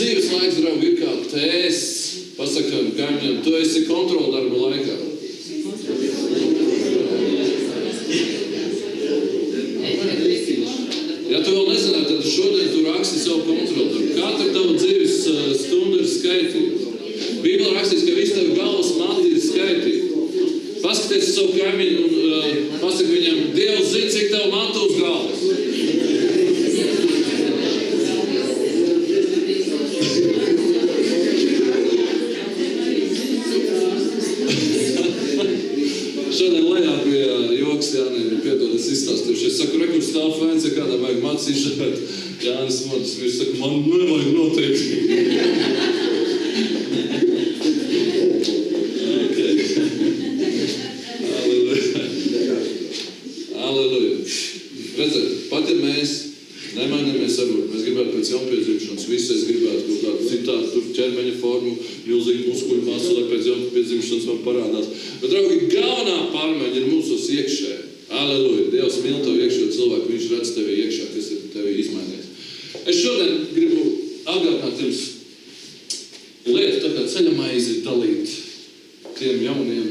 dzīves laiks, draugi, ir kā tests. Pasakām kaimiņam, tu esi kontroldarba laikā. Ja tu vēl nezināji, tad šodien tu raksti savu kontroldarbu. Katra tava dzīves stunda ir skaitīta. Bībelē rakstīts, ka visi tavi galvas mati ir skaitīti. Paskaties uz savu kaimiņu un pasaka viņam, Dievs zina, cik tev matu uz galvas. Šodien lejā pie joks Jānim, piedod, es izstāstīšu. Es saku, rekurs stāv fēns, ja kādam vajag mats izšķirt. Jānis Motis, viņš saka, man nevajag noteikti. Okay. Halleluja. Redzēt, pat ja mēs nemainamies varbūt, mēs gribētu pēc jaunpiedzimšanas, visais gribētu kaut kādu citādu, tur ķermeņa formu, milzīgi muskuļu masu, lai pēc jaunpiedzimšanas man parādās. Bet, draugi, galvenā pārmaiņa ir mūsos iekšē. Halleluja. Dievs mīl tev iekšējo cilvēku, viņš redz tevi iekšā, kas ir tevi izmainījis. Es šodien gribu atgādināt jums lietu, tā kā ceļamaizi dalīt tiem jauniem,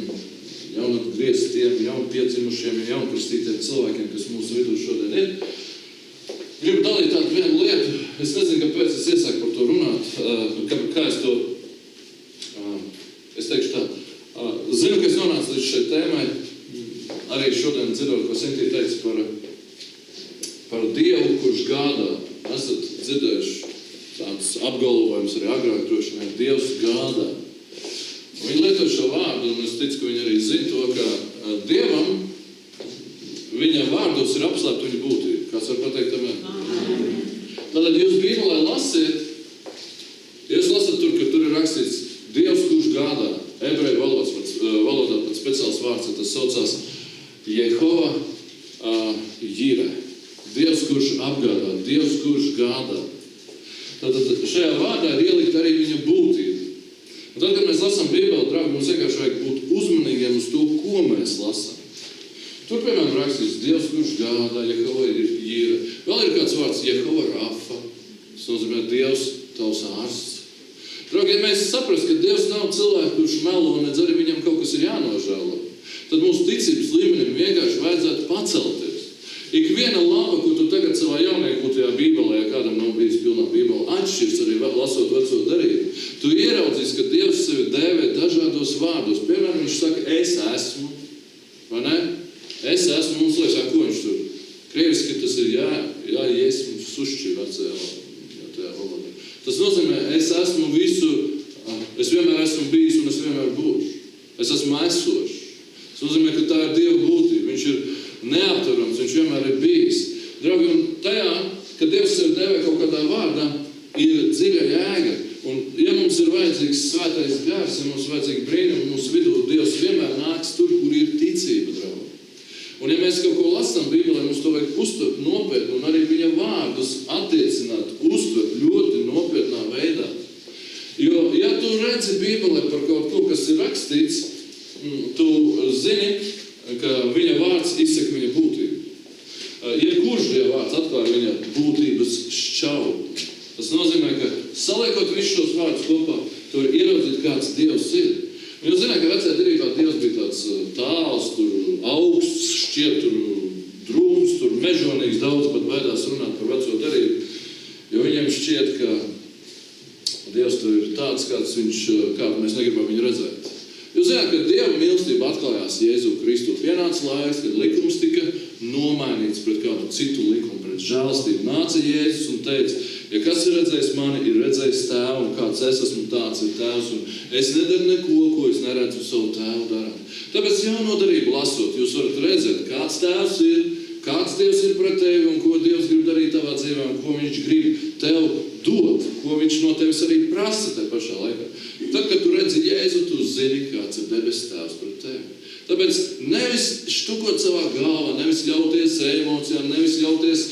jaunatgrieztiem, jaunpiedzimušiem, jaunkristītiem cilvēkiem, kas mūsu vidū šodien ir. Gribu dalīt tādu vienu lietu. Es nezinu, kāpēc es iesāku par to runāt, kā es to, es teikšu tā. Zinu, ka es nonācu līdz šai tēmai, arī šodien dzirdot, ko Sintī teica par Dievu, kurš gādā. Esat dzirdējuši tāds apgalvojums arī agrāk droši vien, Dievs gādā. Viņi lieto šo vārdu, un es ticu, ka viņi arī zina to, ka Dievam, viņa vārdos ir apslēpta viņa būtība. Kāds var pateikt amen? Tātad jūs Bībelē lasiet, jūs lasat tur, ka tur ir rakstīts Dievs, kurš gādā. Ebreju valodā pat speciāls vārds, tas saucās Jehova Jire. Dievs, kurš apgādā, Dievs, kurš gādā. Tātad šajā vārdā ir ielikt arī viņa būtība. Un tad, kad mēs lasām Bībeli, draugi, mums vienkārši vajag būt uzmanīgiem uz to, ko mēs lasām. Tur, piemēram, rakstīts Dievs, kurš gādā, Jehova Jire. Vēl ir kāds vārds Jehova Rafa. Tas nozīmē Dievs, tavs ārsts. Draugi, ja mēs saprast, ka Dievs nav cilvēks, kurš melo, un arī viņam kaut kas ir jānožēlo, tad mūsu ticības līmenim vienkārši vajadzētu pacelties. Ik viena laba, ko tu tagad savā jauniekūtajā Bībelē, ja kādam nav bijis pilnā Bībele, atšķirs arī lasot veco darību. Tu ieraudzīs, ka Dievs sevi dēvē dažādos vārdos. Piemēram, viņš saka, es esmu, vai ne? Es esmu, mums liekas, ko viņš tur? Krieviski tas ir esmu sušķi vecajā valodā. Tas nozīmē, es esmu visu, es vienmēr esmu bijis un es vienmēr būšu. Es esmu esošs. Tas nozīmē, ka tā ir Dieva būtība. Viņš ir neapturams, viņš vienmēr ir bijis. Draugi, un tajā, kad Dievs sevi dēvē kaut kādā vārdā, ir dziļa jēga. Un ja mums ir vajadzīgs svētais gars, ja mums vajadzīgi brīnumi mūsu vidū, Dievs vienmēr nāks tur, kur ir ticība, draugi. Un ja mēs kaut ko lasām Bībelē, mums to vajag uztvert nopietni un arī viņa vārdus attiecināt, uztvert ļoti nopietnā veidā. Jo, ja tu redzi Bībelē par kaut ko, kas ir rakstīts, tu zini, ka viņa vārds izsaka viņa būtību. Jebkurš Dieva vārds atklāja viņa būtības šķaubu. Tas nozīmē, ka saliekot visus šos vārdus kopā, tu vari ieraudzīt, kāds Dievs ir. Jūs zināt, ka vecajā derībā Dievs bija tāds tāls, tur augsts, šķiet tur drūms, tur mežonīgs, daudz pat baidās runāt par veco derību, jo viņiem šķiet, ka Dievs tur ir tāds, kādu mēs negribam viņu redzēt. Jūs zināt, ka Dieva mīlestība atklājās Jēzu Kristu. Pienāca laiks, kad likums tika nomainīts pret kādu citu likumu, pret žēlastību. Nāca Jēzus un teica, ja kas ir redzējis mani, ir redzējis tēvu, un kāds es esmu, tāds ir tēvs, un es nedaru neko, ko es neredzu savu tēvu darāt. Tāpēc jauno darību lasot, jūs varat redzēt, kāds tēvs ir, kāds Dievs ir pret tevi, un ko Dievs grib darīt tavā dzīvē, un ko viņš grib tev dot, ko viņš no tevis arī prasa te pašā laikā. Tad, kad tu redzi Jēzu, tu zini, kāds ir debes tēvs pret tevi. Tāpēc nevis štukot savā galvā, nevis ļauties emocijām, nevis ļauties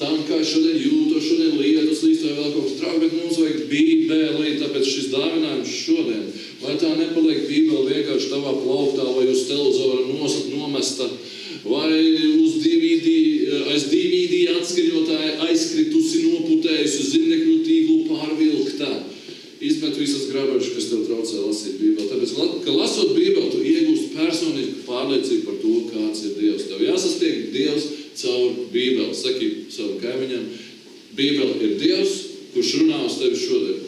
tam, kā šodien jūtos, šodien lietus līst vai vēl kaut kas trāk, bet mums vajag Bībeli, tāpēc šis dāvinājums šodien, lai tā nepaliek Bībeli vienkārši tavā plauktā vai uz televizora nomesta, vai uz aiz DVD atskaņotāja aizkritusi, noputējusi, zinekļu tīklu pārvilkt. tā. Izmet visas grabažas, kas tev traucē lasīt Bībeli. Tāpēc, ka lasot Bībeli, tu iegūst personīgu pārliecību par to, kāds ir Dievs. Tev jāsastiek Dievs caur Bībeli. Saki savam kaimiņam, Bībeli ir Dievs, kurš runā uz tevi šodien.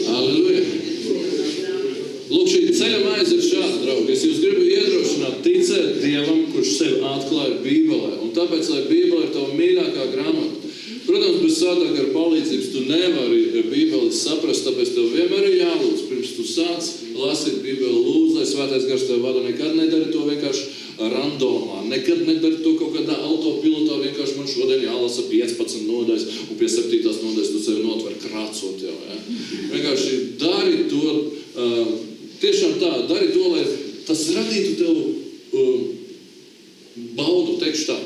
Halleluja! Lūk, šī ceļa maize ir šāda, draugi. Es jūs gribu iedrošināt ticēt Dievam, kurš sevi atklāja Bībelē. Un tāpēc, lai Bībele ir tava mīļākā grāmata. Protams, bez svētā gara palīdzības tu nevari Bībeli saprast, tāpēc tev vienmēr ir jālūdz. Pirms tu sāc lasīt Bībeli, lūdz, lai svētais gars tev vada. Nekad nedari to vienkārši randomā. Nekad nedari to kaut kādā autopilotā. Vienkārši man šodien jālasa 15 nodaļas, un pie 7. nodaļas tu sevi notver krācot jau. Ja? Vienkārši dari to, tiešām tā, dari to, lai tas radītu tev baudu, teikšu tā.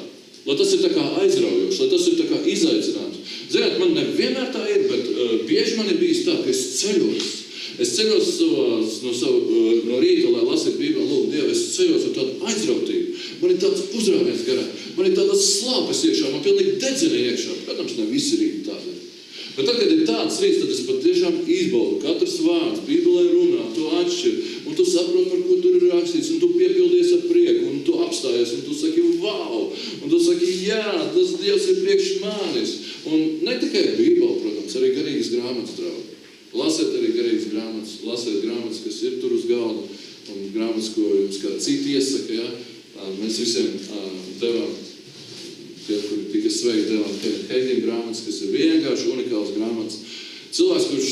Lai tas ir tā kā aizraujoši, lai tas ir tā kā izaicinājums. Ziniet, man nevienmēr tā ir, bet bieži man ir bijis tā, ka es ceļos. Es ceļos no rīta, lai lasītu Bībeli, lūk, Dievu, es ceļos ar tādu aizrautību. Man ir tāds uzrāviens garā, man ir tādas slāpes iekšā, man pilnīgi dedzina iekšā. Protams, ne visi rīti tādi ir. Bet tad, kad ir tāds rīts, tad es patiešām izbaudu katrs vārds, Bībelē runā, to atšķir, un tu saproti, par ko tur ir rakstīts, un tu piepildies ar prieku, un tu apstājies, un tu saki, vau, un tu saki, jā, tas Dievs ir priekš manis. Un ne tikai Bībele, protams, arī garīgas grāmatas, draugi. Lasiet arī garīgas grāmatas, lasiet grāmatas, kas ir tur uz galda, un grāmatas, ko jums kā citi iesaka, jā. Mēs visiem devām, tie, kuri tika sveikti, devām Heidim grāmatas, kas ir vienkārši unikāls grāmatas. Cilvēks, kurš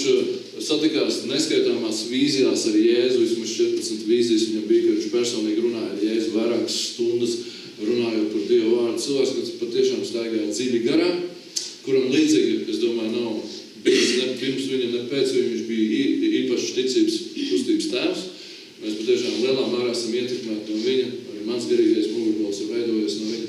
satikās neskaitāmās vīzijās ar Jēzu, vismaz 14 vīzijas viņam bija, ka viņš personīgi runāja ar Jēzu vairākas stundas, runājot par Dievu vārdu. Cilvēks, kas patiešām staigāja dziļi garā, kuram līdzīgi, es domāju, nav bijis ne pirms viņa, ne pēc viņa, viņš bija īpašs ticības kustības tēvs. Mēs patiešām lielā mērā esam ietekmēti no viņa, arī mans garīgais mugurkauls ir veidojies no viņa.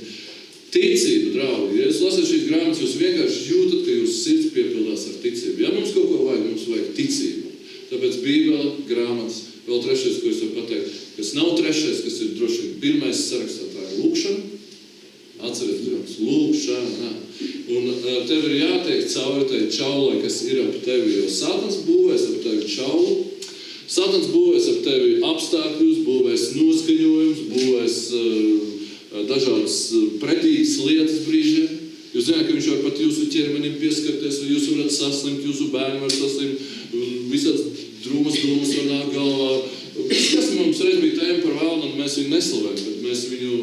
Ticība, draugi. Ja jūs lasat šīs grāmatas, jūs vienkārši jūtat, ka jūsu sirds piepildās ar ticību. Ja mums kaut ko vajag, mums vajag ticību. Tāpēc Bībele, grāmatas, vēl trešais, ko es varu pateikt, kas nav trešais, kas ir droši vien pirmais sarakstā, tā ir lūkšana. Atcerieties, lūkšana. Un tev ir jātiek cauri tai čaulai, kas ir ap tevi, jo Sātans būvēs ap tevi čaulu. Sātans būvēs ap tevi apstākļus, būvēs noskaņojums, būvēs dažādas pretīgas lietas brīžiem. Jūs zināt, ka viņš var pat jūsu ķermenim pieskarties, vai jūs varat saslimt, jūsu bērni var saslimt, visāds drūmas domas var nāk galvā. Viss, kas mums reiz bija tēma par vēlnu, un mēs viņu neslavējam, bet mēs viņu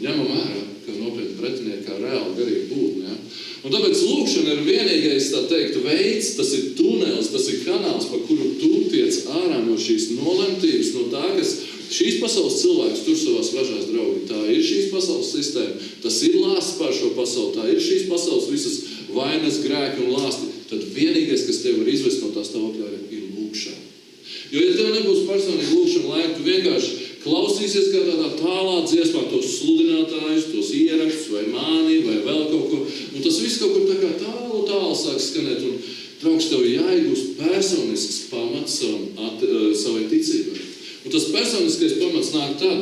ņemam ārā, kā nopietni pretinieki, kā reāli garīgi būtni. Ja? Un tāpēc lūkšana ir vienīgais, tā teikt, veids, tas ir tunelis, tas ir kanāls, pa kuru tu tiec ārā no šīs nolemtības, no tā, kas šīs pasaules cilvēks tur savās ražās, draugi. Tā ir šīs pasaules sistēma, tas ir lāsts pār šo pasauli, tā ir šīs pasaules visas vainas, grēki un lāsti. Tad vienīgais, kas tev var izvest no tā stāvokļa, ir lūkšana. Jo, ja tev nebūs personīgi lūkšana laika, tu vienkārši klausīsies kā tādā tālā dziesmā tos sludinātājus, tos ierakstus vai mani, vai vēl kaut ko. Un tas viss kaut kur tā kā tālu sāk skanēt. Un, draugs, tev jāiegūst personisks pamats savai ticībai. Un tas personiskais pamats nāk tad.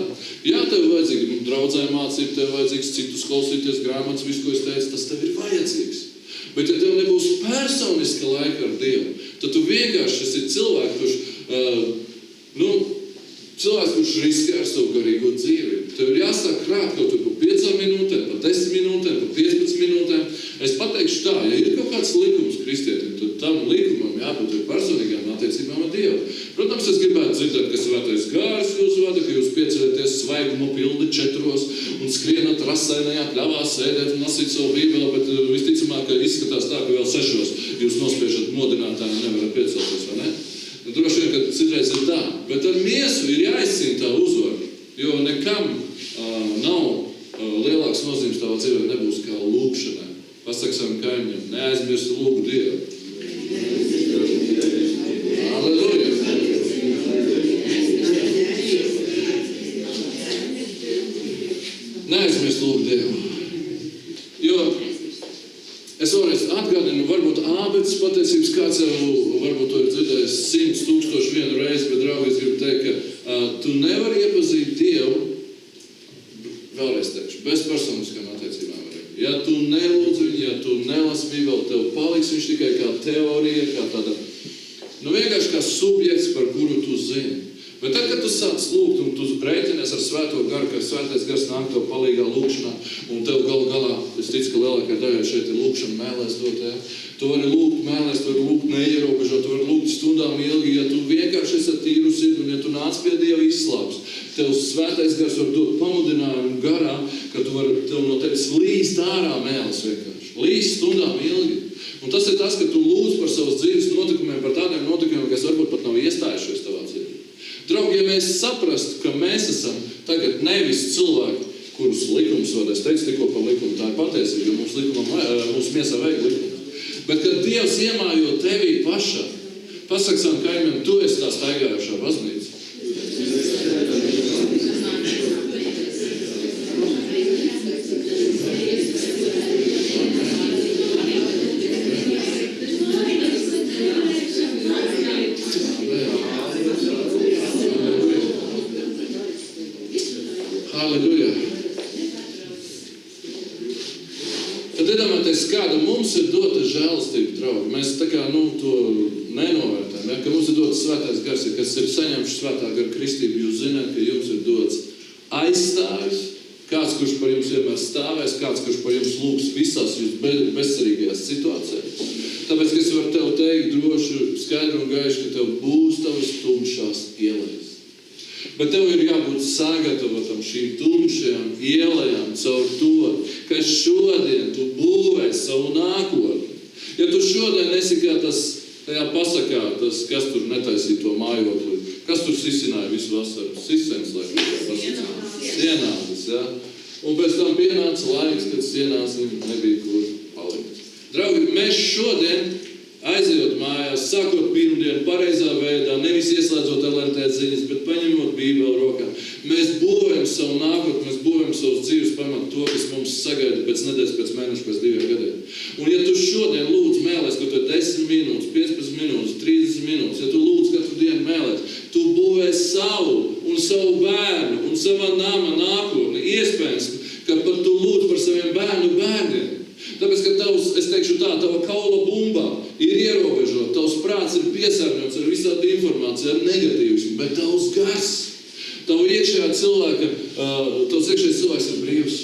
Jā, tev vajadzīgi draudzē mācība, tev vajadzīgs citus klausīties grāmatas, visu, ko es teicu, tas tev ir vajadzīgs. Bet ja tev nebūs personiska laika ar Dievu, tad tu vienkārši esi cilvēks, kurš riskē ar savu garīgo dzīvi. Tev ir jāsāk krāt kaut kur pa 5 minūtēm, pa 10 minūtēm, pa 15 minūtēm. Es pateikšu tā, ja ir kaut kāds likums kristietim, tad tam likumam jābūt personīgām attiecībām ar Dievu. Protams, es gribētu dzirdēt, ka svētais gārs jūs vada, ka jūs pieceļaties svaigumu pildi 4 un skrienat rasainajā pļavā, sēdēt un lasīt savu Bībeli, bet visticamāk, ka izskatās tā, ka vēl 6 jūs nospiežat modinātāju un nevarat piecelties, vai ne? Droši vien, ka citreiz ir tā, bet ar miesu ir jāizcīna tā uzvara, jo nekam nav lielāks nozīmes tavā dzīvē nebūs kā lūkšanai. Pasaka savam kaimiņam, neaizmirsti lūgt Dievu. Halleluja! Neaizmirsti lūgt Dievu. Jo es vēlreiz atgādinu, varbūt ābeces patiesības kāds jau varbūt to ir dzirdējis 100 000 reizi, bet, draugi, es gribu teikt, ka tu nevari iepazīt Dievu, vēlreiz teikšu, bez personiskām attiecībām. Ja tu nelūdz viņu, ja tu nelasi Bībeli, tev paliks viņš tikai kā teorija, kā tāda, vienkārši kā subjekts, par kuru tu zini. Bet tad, kad tu sāc lūgt un tu rēķinies ar Svēto garu, ka Svētais gars nāk tev palīgā lūkšanā, un tev galā, es ticu, ka lielākā daļai šeit ir lūkšana mēlēs dot, ja? Tu vari lūgt mēlēs, tu vari lūgt neierobežot, tu vari lūgt stundām ilgi, ja tu vienkārši esi tīru sirdi, un ja tu nāc pie Dieva izslāps, tev Svētais gars var dot pamudinājumu garā, ka tev no tevis līst ārā mēles vienkārši. Līst stundām ilgi. Un tas ir tas, ka tu lūdz par savas dzīves notikumiem, par tādiem notikumiem, kas varbūt pat nav iestājušies tavā dzīvē. Draugi, ja mēs saprastu, ka mēs esam tagad nevis cilvēki, kurus likums var, es teicu tikko par likumu, tā ir patiesība, jo mums miesā vajag likumu. Bet, kad Dievs iemājo tevī pašā, pasaka savam kaimiņam, tu esi tā staigājošā baznīca. Halleluja. Tad iedomājieties, kāda mums ir dota žēlastība, draugi. Mēs tā kā, to nenovērtējam, ja? Ka mums ir dots Svētais gars, kas ir saņemši Svētā gara kristību. Jūs zināt, ka jums ir dots aizstāvis, kāds, kurš par jums vienmēr stāvēs, kāds, kurš par jums lūgs visās jūs bezcerīgajās situācijās. Tāpēc, ka es varu tev teikt droši, skaidru un gaiši, ka tev būs tavas tumšās ielas. Bet tev ir jābūt sagatavotam šīm tumšajām ielējām caur to, ka šodien tu būvēsi savu nākotni. Ja tu šodien esi kā tas tajā pasakā, tas, kas tur netaisīja to mājokli, kas tur sisināja visu vasaru, sisens, sienācis, ja? Un pēc tam pienāca laiks, kad sienācis nebija kur palikt. Draugi, mēs šodien aizejot mājās, sākot pirmdienu pareizā veidā, nevis ieslēdzot LNT ziņas, bet paņemot Bībeli rokā. Mēs būvējam savu nākotni, mēs būvējam savus dzīves pamatu to, kas mums sagaida pēc nedēļas, pēc mēneša, pēc 2 gadiem. Un ja tu šodien lūdz mēlēs, ka tu 10 minūtes, 15 minūtes, 30 minūtes, ja tu lūdz katru dienu mēlēs, tu būvē savu un savu bērnu un savā nama nākotni. Iespējams, ka pat tu lūdz par saviem bērnu bērniem. Tāpēc, ka es teikšu tā, tava kaula bumbā ir ierobežota, tavs prāts ir piesārņots ar visādi informāciju, ar negatīvismu, bet tavs gars, tavs iekšējais cilvēks ir brīvs.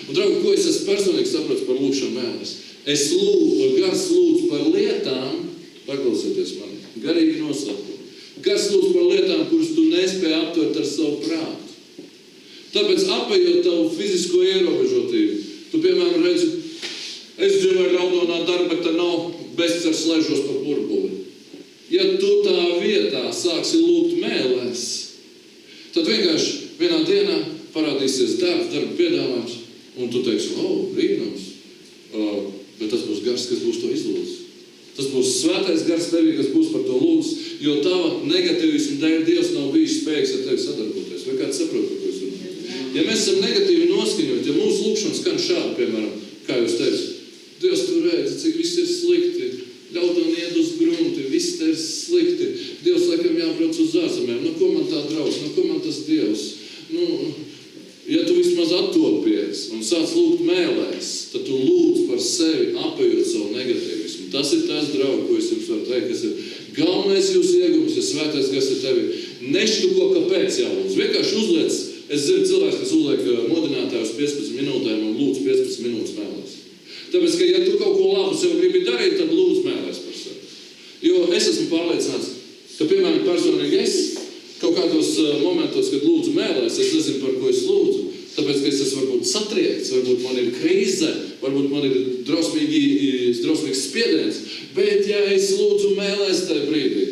Un, draugi, ko es esmu personīgi saprotu par lūkšanu mēlēs? Gars lūdz par lietām, paklausieties mani, garīgi noslēpumi. Gars lūdz par lietām, kuras tu nespēji aptvert ar savu prātu. Tāpēc apējot tavu fizisko ierobežotību, tu, piemēram, redzi, es dzīvoju Raudonā Darbeta nav bezcers ležos par burbuli. Ja tu tā vietā sāksi lūgt mēlēs, tad vienkārši vienā dienā parādīsies darba piedāvājums, un tu teiksi, brīnums, bet tas būs gars, kas būs to izlūdz. Tas būs Svētais gars tevī, kas būs par to lūdz, jo tava negatīvismu dēļ Dievs nav bijis spējīgs ar tevi sadarboties. Vai kāds saprot, par ko es runāju? Ja mēs esam negatīvi noskaņot, ja mūsu lūkšana skan šādi, piemēram, kā jūs teicat, Dievs, tu redzi, cik viss ir slikti, ļaudām iet uz grunti, viss te ir slikti. Dievs, laikam jābrauc uz ārzemēm. Ko man tā draugs, ko man tas Dievs? Ja tu vismaz attopies un sāc lūgt mēlēs, tad tu lūdz par sevi, apējot savu negatīvismu. Tas ir tās, draugi, ko es jums varu teikt, kas ir galvenais jūsu iegums, ja Svētais gars ir tevi. Neštuko, kāpēc jālūdz. Vienkārši uzliec, es zinu cilvēks, kas uzliek modinātājus 15 minūtēm un lūdz 15 minūtes mēlēs. Tāpēc, ka ja tu kaut ko labu sev gribi darīt, tad lūdz mēlēs par sevi. Jo es esmu pārliecināts, ka, piemēram, personīgi es kaut kādos momentos, kad lūdzu mēlēs, es nezinu, par ko es lūdzu. Tāpēc, ka es esmu varbūt satriekts, varbūt man ir krīze, varbūt man ir drausmīgs spiediens. Bet, ja es lūdzu mēlēs tajā brīdī,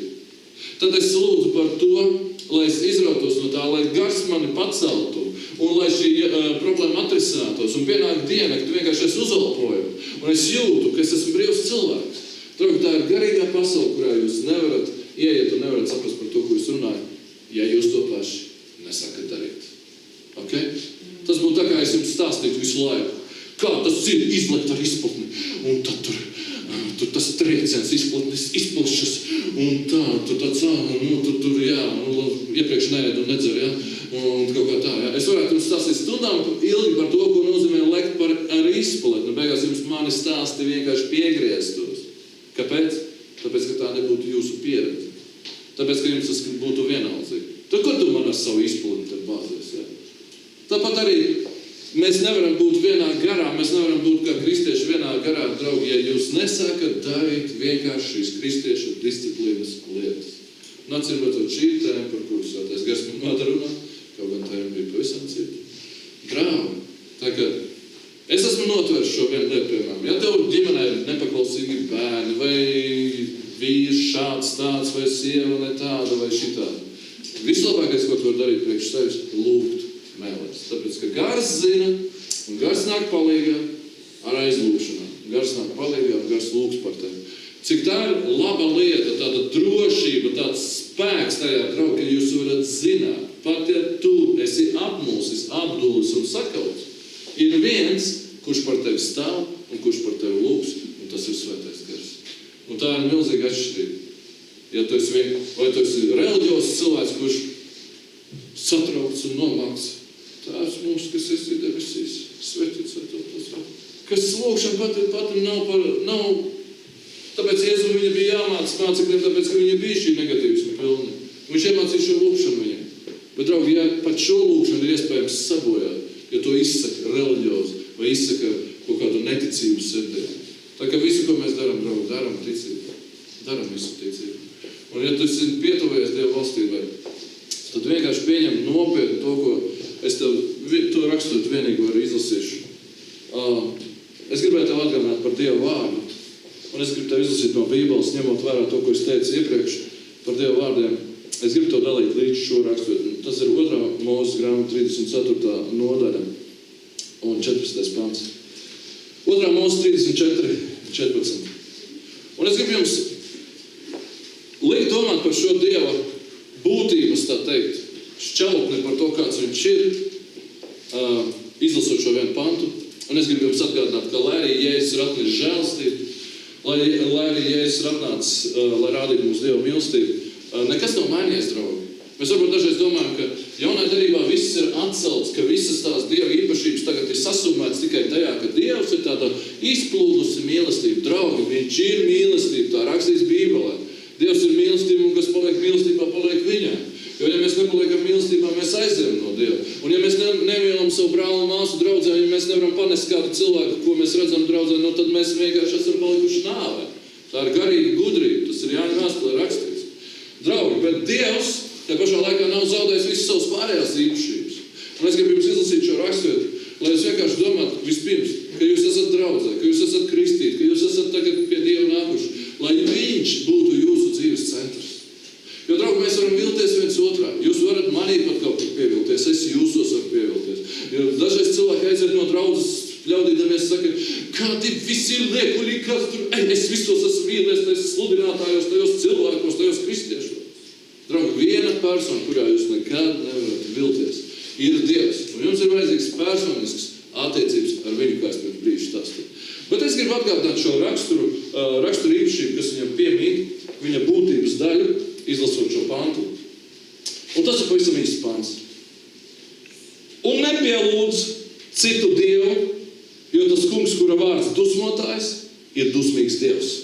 tad es lūdzu par to, lai es izrautos no tā, lai gars mani paceltu un lai šī problēma atrisinātos. Un pienāk diena, kad vienkārši es uzalpoju un es jūtu, ka es esmu brīvs cilvēks. Draugi, tā ir garīgā pasaule, kurā jūs nevarat ieiet un nevarat saprast par to, ko jūs runājat, ja jūs to paši nesakat darīt. Okay? Tas būtu tā, kā es jums stāstītu visu laiku. Kā tas ir izlekt ar izputni un tad tur tur tas trieciens izplušas, un tā, tur tāds, tur, jā, iepriekš neēd un nedzer, jā, un kaut kā tā, jā. Es varētu jums stāstīt stundām ilgi par to, ko nozīmē lekt ar izplet, beigās jums mani stāsti vienkārši piegrieztos. Kāpēc? Tāpēc, ka tā nebūtu jūsu pieredze. Tāpēc, ka jums tas būtu vienaldzīgi. Tad, kur tu man ar savu izpletni tad bāzies, jā? Tāpat arī mēs nevaram būt vienā garā, mēs nevaram būt kā kristieši vienā garā, draugi, ja jūs nesākat darīt vienkārši šīs kristiešu disciplīnas lietas. Un atcīmredzot šī tēma, par kuru svētais gars man vada runā, kaut gan tēma bija pavisam cita. Draugi, tā kā es esmu notvērs šo vienu lietu, piemēram. Ja tev ģimenē ir nepaklausīgi bērni, vai vīrs šāds tāds, vai sieva ne tāda, vai šitāda. Vislabākais, ko tu var darīt priekš sevis, lūgt mēlēs. Tāpēc, ka gars zina, un gars nāk palīgā ar aizlūgšanām. Gars nāk palīgā un gars lūgs par tevi. Cik tā ir laba lieta, tāda drošība, tāds spēks tajā, draugi, ka jūs varat zināt, pat ja tu esi apmulsis, apdulis un sakauts, ir viens, kurš par tevi stāv un kurš par tevi lūgs, un tas ir svētais gars. Un tā ir milzīga atšķirība. Ja tu esi reliģiozs cilvēks, kurš satraukts un nomāks, Tēvs mūsu, kas esi debesīs, svētīts vai tavs vārds. Kas lūgšana pati nav, tāpēc Jēzu viņa bija jāmāca mācekļiem, tāpēc, ka viņa bija šī negatīvisma pilna. Viņš iemācīja šo lūgšanu viņam. Bet, draugi, ja pat šo lūgšanu ir iespējams sabojāt, ja to izsaka reliģiozi vai izsaka kaut kādu neticību sirdī. Tā kā visu, ko mēs darām, draugi, darām ticību. Darām visu ticību. Un ja tu esi pietuvējies Dieva valstībai, tad vienkārši pieņem nopietni to, ko es tev to rakstot vienīgi varu izlasīšu. Es gribēju tev atgādināt par Dieva vārdu. Un es gribu tev izlasīt no Bībeles, ņemot vērā to, ko es teicu iepriekš par Dieva vārdiem. Es gribu to dalīt līdz šo rakstot. Tas ir 2. Mūzes grāmata 34. nodaļa un 14. pants. 2. Mūzes 34, 14. Un es gribu jums likt domāt par šo Dieva būtības, tā teikt, šķelpni par to, kāds viņš ir, izlasot šo vienu pantu. Un es gribu jums atgādināt, ka lai arī Jēzus ir atnešis žēlastību, lai arī Jēzus ir atnācis, lai rādītu mums Dieva mīlestību, nekas nav mainījies, draugi. Mēs varbūt dažreiz domājam, ka jaunā derībā viss ir atcelts, ka visas tās Dieva īpašības tagad ir sasumētas tikai tajā, ka Dievs ir tāda izplūdusi mīlestība. Draugi, viņš ir mīlestība, tā rakstīts Bībelē. Dievs ir mīlestība, un kas paliek mīlestībā, paliek viņā. Jo, ja mēs nepaliekam mīlestībā, mēs aizējam no Dieva. Un ja mēs nemīlam savu brāli un māsu draudzē, ja mēs nevaram panest kādu cilvēku, ko mēs redzam draudzē, no tad mēs vienkārši esam palikuši nāvē. Tā ir garīga gudrība, tas ir Jāņa vēstulē rakstīts. Draugi, bet Dievs tajā pašā laikā nav zaudējis visas savas pārējās īpašības. Un es gribu jums izlasīt šo rakstītu, lai jūs vienkārši domātu vispirms, ka jūs esat draudzē, ka jūs esat kristīti, ka jūs esat tagad pie Dieva nākuši, lai viņš būtu jūsu dzīves centrs. Jo, draugi, mēs varam vilties viens otrā. Jūs varat manī pat kaut kur pievilties, es jūsos varu pievilties. Jo dažreiz cilvēki aiziet no draudzes, ļaudīdamies saka, kādi visi ir liekuļi, kas tur, es visos esmu vīlies, tajos sludinātājos, tajos cilvēkos, tajos kristiešos. Draugi, viena persona, kurā jūs nekad nevarat vilties, ir Dievs. Un jums ir vajadzīgs personisks attiecības ar viņu, kā es pirms brīža stāstīju. Bet es gribu atgādināt šo raksturu īpašību, kas viņam piemīt, viņa būtības daļu, izlasot šo pantu. Un tas ir pavisam īsts pants. Un nepielūdz citu Dievu, jo tas kungs, kura vārds dusmotājs, ir dusmīgs Dievs.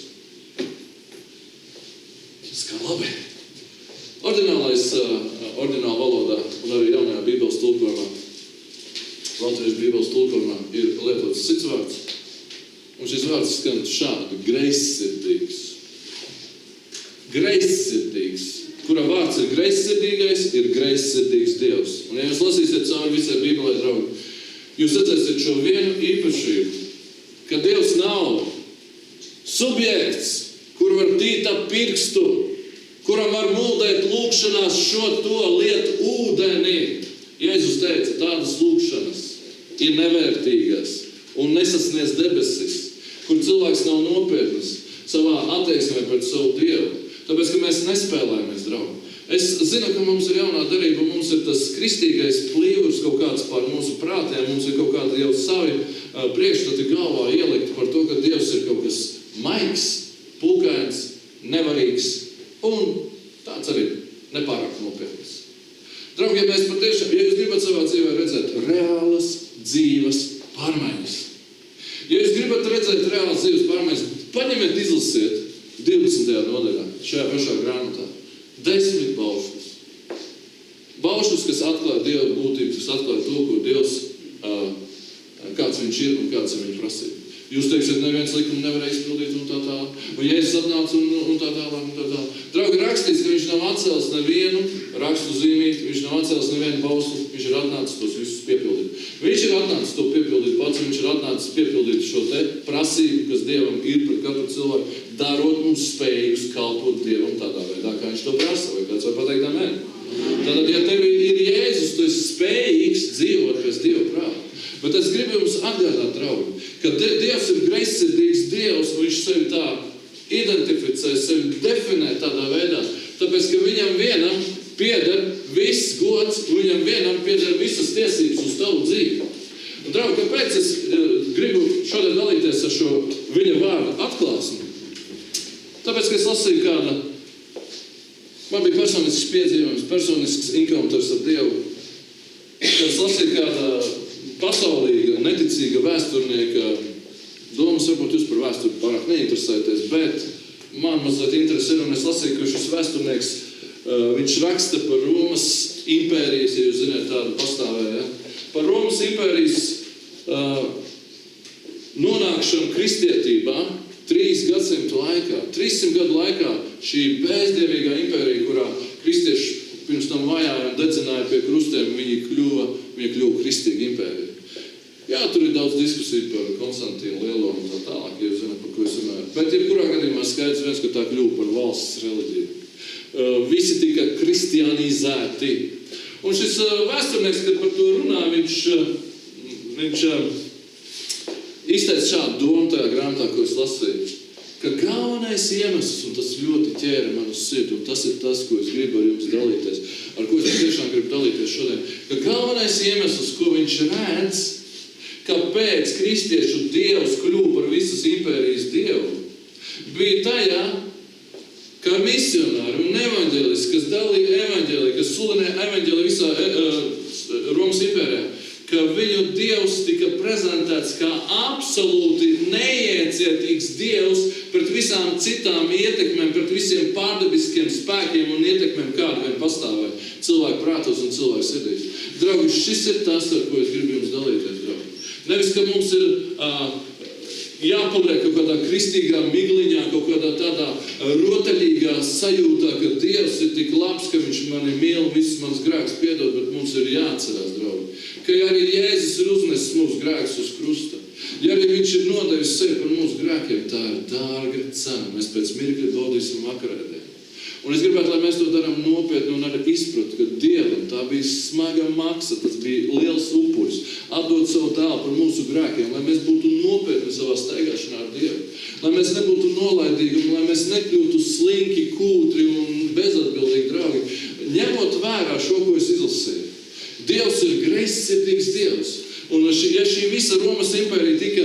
Tas kā labi. Ordināla valodā un arī jaunajā Bībeles tulkojumā, Latvijas Bībeles tulkojumā ir lietots cits vārds. Un šis vārds skan šādi, greizsirdīgs. Greizsirdīgs. Kura vārds ir greizsirdīgais, ir greizsirdīgs Dievs. Un ja jūs lasīsiet cauri visai Bībelē, draugi, jūs redzēsiet šo vienu īpašību, ka Dievs nav subjekts, kur var tīt ap pirkstu, kuram var muldēt lūgšanās šo to lietu ūdenī. Jēzus teica, tādas lūgšanas ir nevērtīgas un nesasniedz debesis, kur cilvēks nav nopietnas savā attieksmē pret savu Dievu. Tāpēc, ka mēs nespēlējamies, draugi. Es zinu, ka mums ir jaunā darība, mums ir tas kristīgais plīvurs kaut kāds pār mūsu prātiem, mums ir kaut kādi jau savi priekšstati galvā ielikt par to, ka Dievs ir kaut kas maigs, pūkains, nevarīgs un tāds arī nepārāk nopietns. Draugi, ja mēs patiešām, ja jūs gribat savā dzīvē redzēt reālas dzīves pārmaiņas, ja jūs gribat redzēt reālas dzīves pārmaiņas, paņemiet, izlasiet 20. nodaļā, šajā pašā grāmatā, 10 baušļus. Baušļus, kas atklāja Dieva būtību, kas atklāja to, ko Dievs, kāds viņš ir un kāds ir viņa prasība. Jūs teiksiet, neviens likums nevarēja izpildīt un tā tālāk. Un Jēzus atnāca un tā tālāk. Draugi, rakstīts, ka viņš nav atcēlis nevienu rakstu zīmīti, viņš nav atcēlis nevienu bausli, viņš ir atnācis tos visus piepildīt. Viņš ir atnācis to piepildīt pats, viņš ir atnācis piepildīt šo te prasību, kas Dievam ir pret katru cilvēku, darot mums spējīgus kalpot Dievam tādā veidā, kā viņš to prasa, vai kāds var pateikt amen. Tātad, ja tev ir Jēzus, tu esi spējīgs dzīvot pēc Dieva prāta. Bet es gribu jums atgādāt, draugi, ka Dievs ir greizsirdīgs Dievs, un viņš sevi tā identificē, sevi definē tādā veidā, tāpēc, ka viņam vienam pieder viss gods, un viņam vienam pieder visas tiesības uz tavu dzīvi. Un, draugi, kāpēc es gribu šodien dalīties ar šo viņa vārdu atklāsmi? Tāpēc, ka es lasīju kāda, man bija personisks piedzīvojums, personisks encounters ar Dievu, kad es lasīju kāda pasaulīga, neticīga vēsturnieka domas, varbūt jūs par vēsturi pārāk neinteresēties, bet man mazliet interesē, un es lasīju, ka šis vēsturnieks, viņš raksta par Romas impērijas, ja jūs zināt, tādu pastāvēja, par Romas impērijas nonākšanu kristietībā 3 gadsimtu laikā. 300 gadu laikā šī bezdievīgā impērija, kurā kristieši pirms tam vajāja un dedzināja pie krustiem, viņa kļuva kristīga impērija. Jā, tur ir daudz diskusiju par Konstantīnu Lielo un tā tālāk, ja jūs zināt, par ko es runāju. Bet jebkurā gadījumā skaidrs viens, ka tā kļuva par valsts reliģiju. Visi tika kristianizēti. Un šis vēsturnieks, kad par to runā, viņš izteica šādu domu tajā grāmatā, ko es lasīju, ka galvenais iemesls, un tas ļoti ķēra man uz sirdi, un tas ir tas, ko es gribu ar jums dalīties, ar ko es tiešām gribu dalīties šodien, ka galvenais iemesls, ko viņš redz, kāpēc kristiešu Dievs kļuva par visas impērijas Dievu, bija tajā, ka misionāri un evaņģēlisti, kas dalīja evaņģēliju, kas sludināja evaņģēliju visā Romas impērijā, ka viņu Dievs tika prezentēts kā absolūti neiecietīgs Dievs pret visām citām ietekmēm, pret visiem pārdabiskiem spēkiem un ietekmēm, kāda vien pastāvēja cilvēku prātos un cilvēku sirdīs. Draugi, šis ir tas, ar ko es gribu jums dalīties, draugi. Nevis, ka mums ir jāpaliek kaut kādā kristīgā migliņā, kaut kādā tādā rotaļīgā sajūtā, ka Dievs ir tik labs, ka viņš mani mīl, visus mans grēks piedod, bet mums ir jāatcerās, draugi, ka arī Jēzus ir uznesis mūsu grēkus uz krusta. Ja arī viņš ir nodevis sevi par mūsu grēkiem, tā ir dārga cena. Mēs pēc mirkļa baudīsim vakarēdienu. Un es gribētu, lai mēs to darām nopietni un arī izpratu, ka Dievam tā bija smaga maksa, tas bija liels upuris, atdot savu dēlu par mūsu grēkiem, lai mēs būtu nopietni savā staigāšanā ar Dievu, lai mēs nebūtu nolaidīgi un lai mēs nekļūtu slinki, kūtri un bezatbildīgi, draugi. Ņemot vērā šo, ko es izlasīju, Dievs ir greizsirdīgs Dievs. Un ja šī visa Romas impērija tika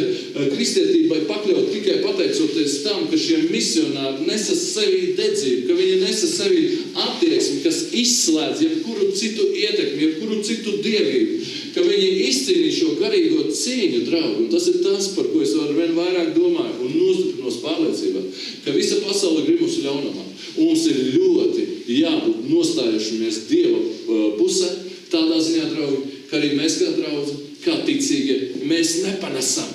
kristietībai pakļaut tikai pateicoties tam, ka šie misionāri nesa sevī dedzību, ka viņi nesa sevī attieksmi, kas izslēdz jebkuru citu ietekmi, jebkuru citu dievību, ka viņi izcīnīja šo garīgo cīņu, draugi. Un tas ir tas, par ko es vien vairāk domāju un nostiprinos pārliecībā, ka visa pasaule grib mūsu ļaunumā. Un mums ir ļoti jābūt nostājušamies Dieva pusē, tādā ziņā, draugi, ka arī mēs kā draudzi, kā ticīgie, mēs nepanesam.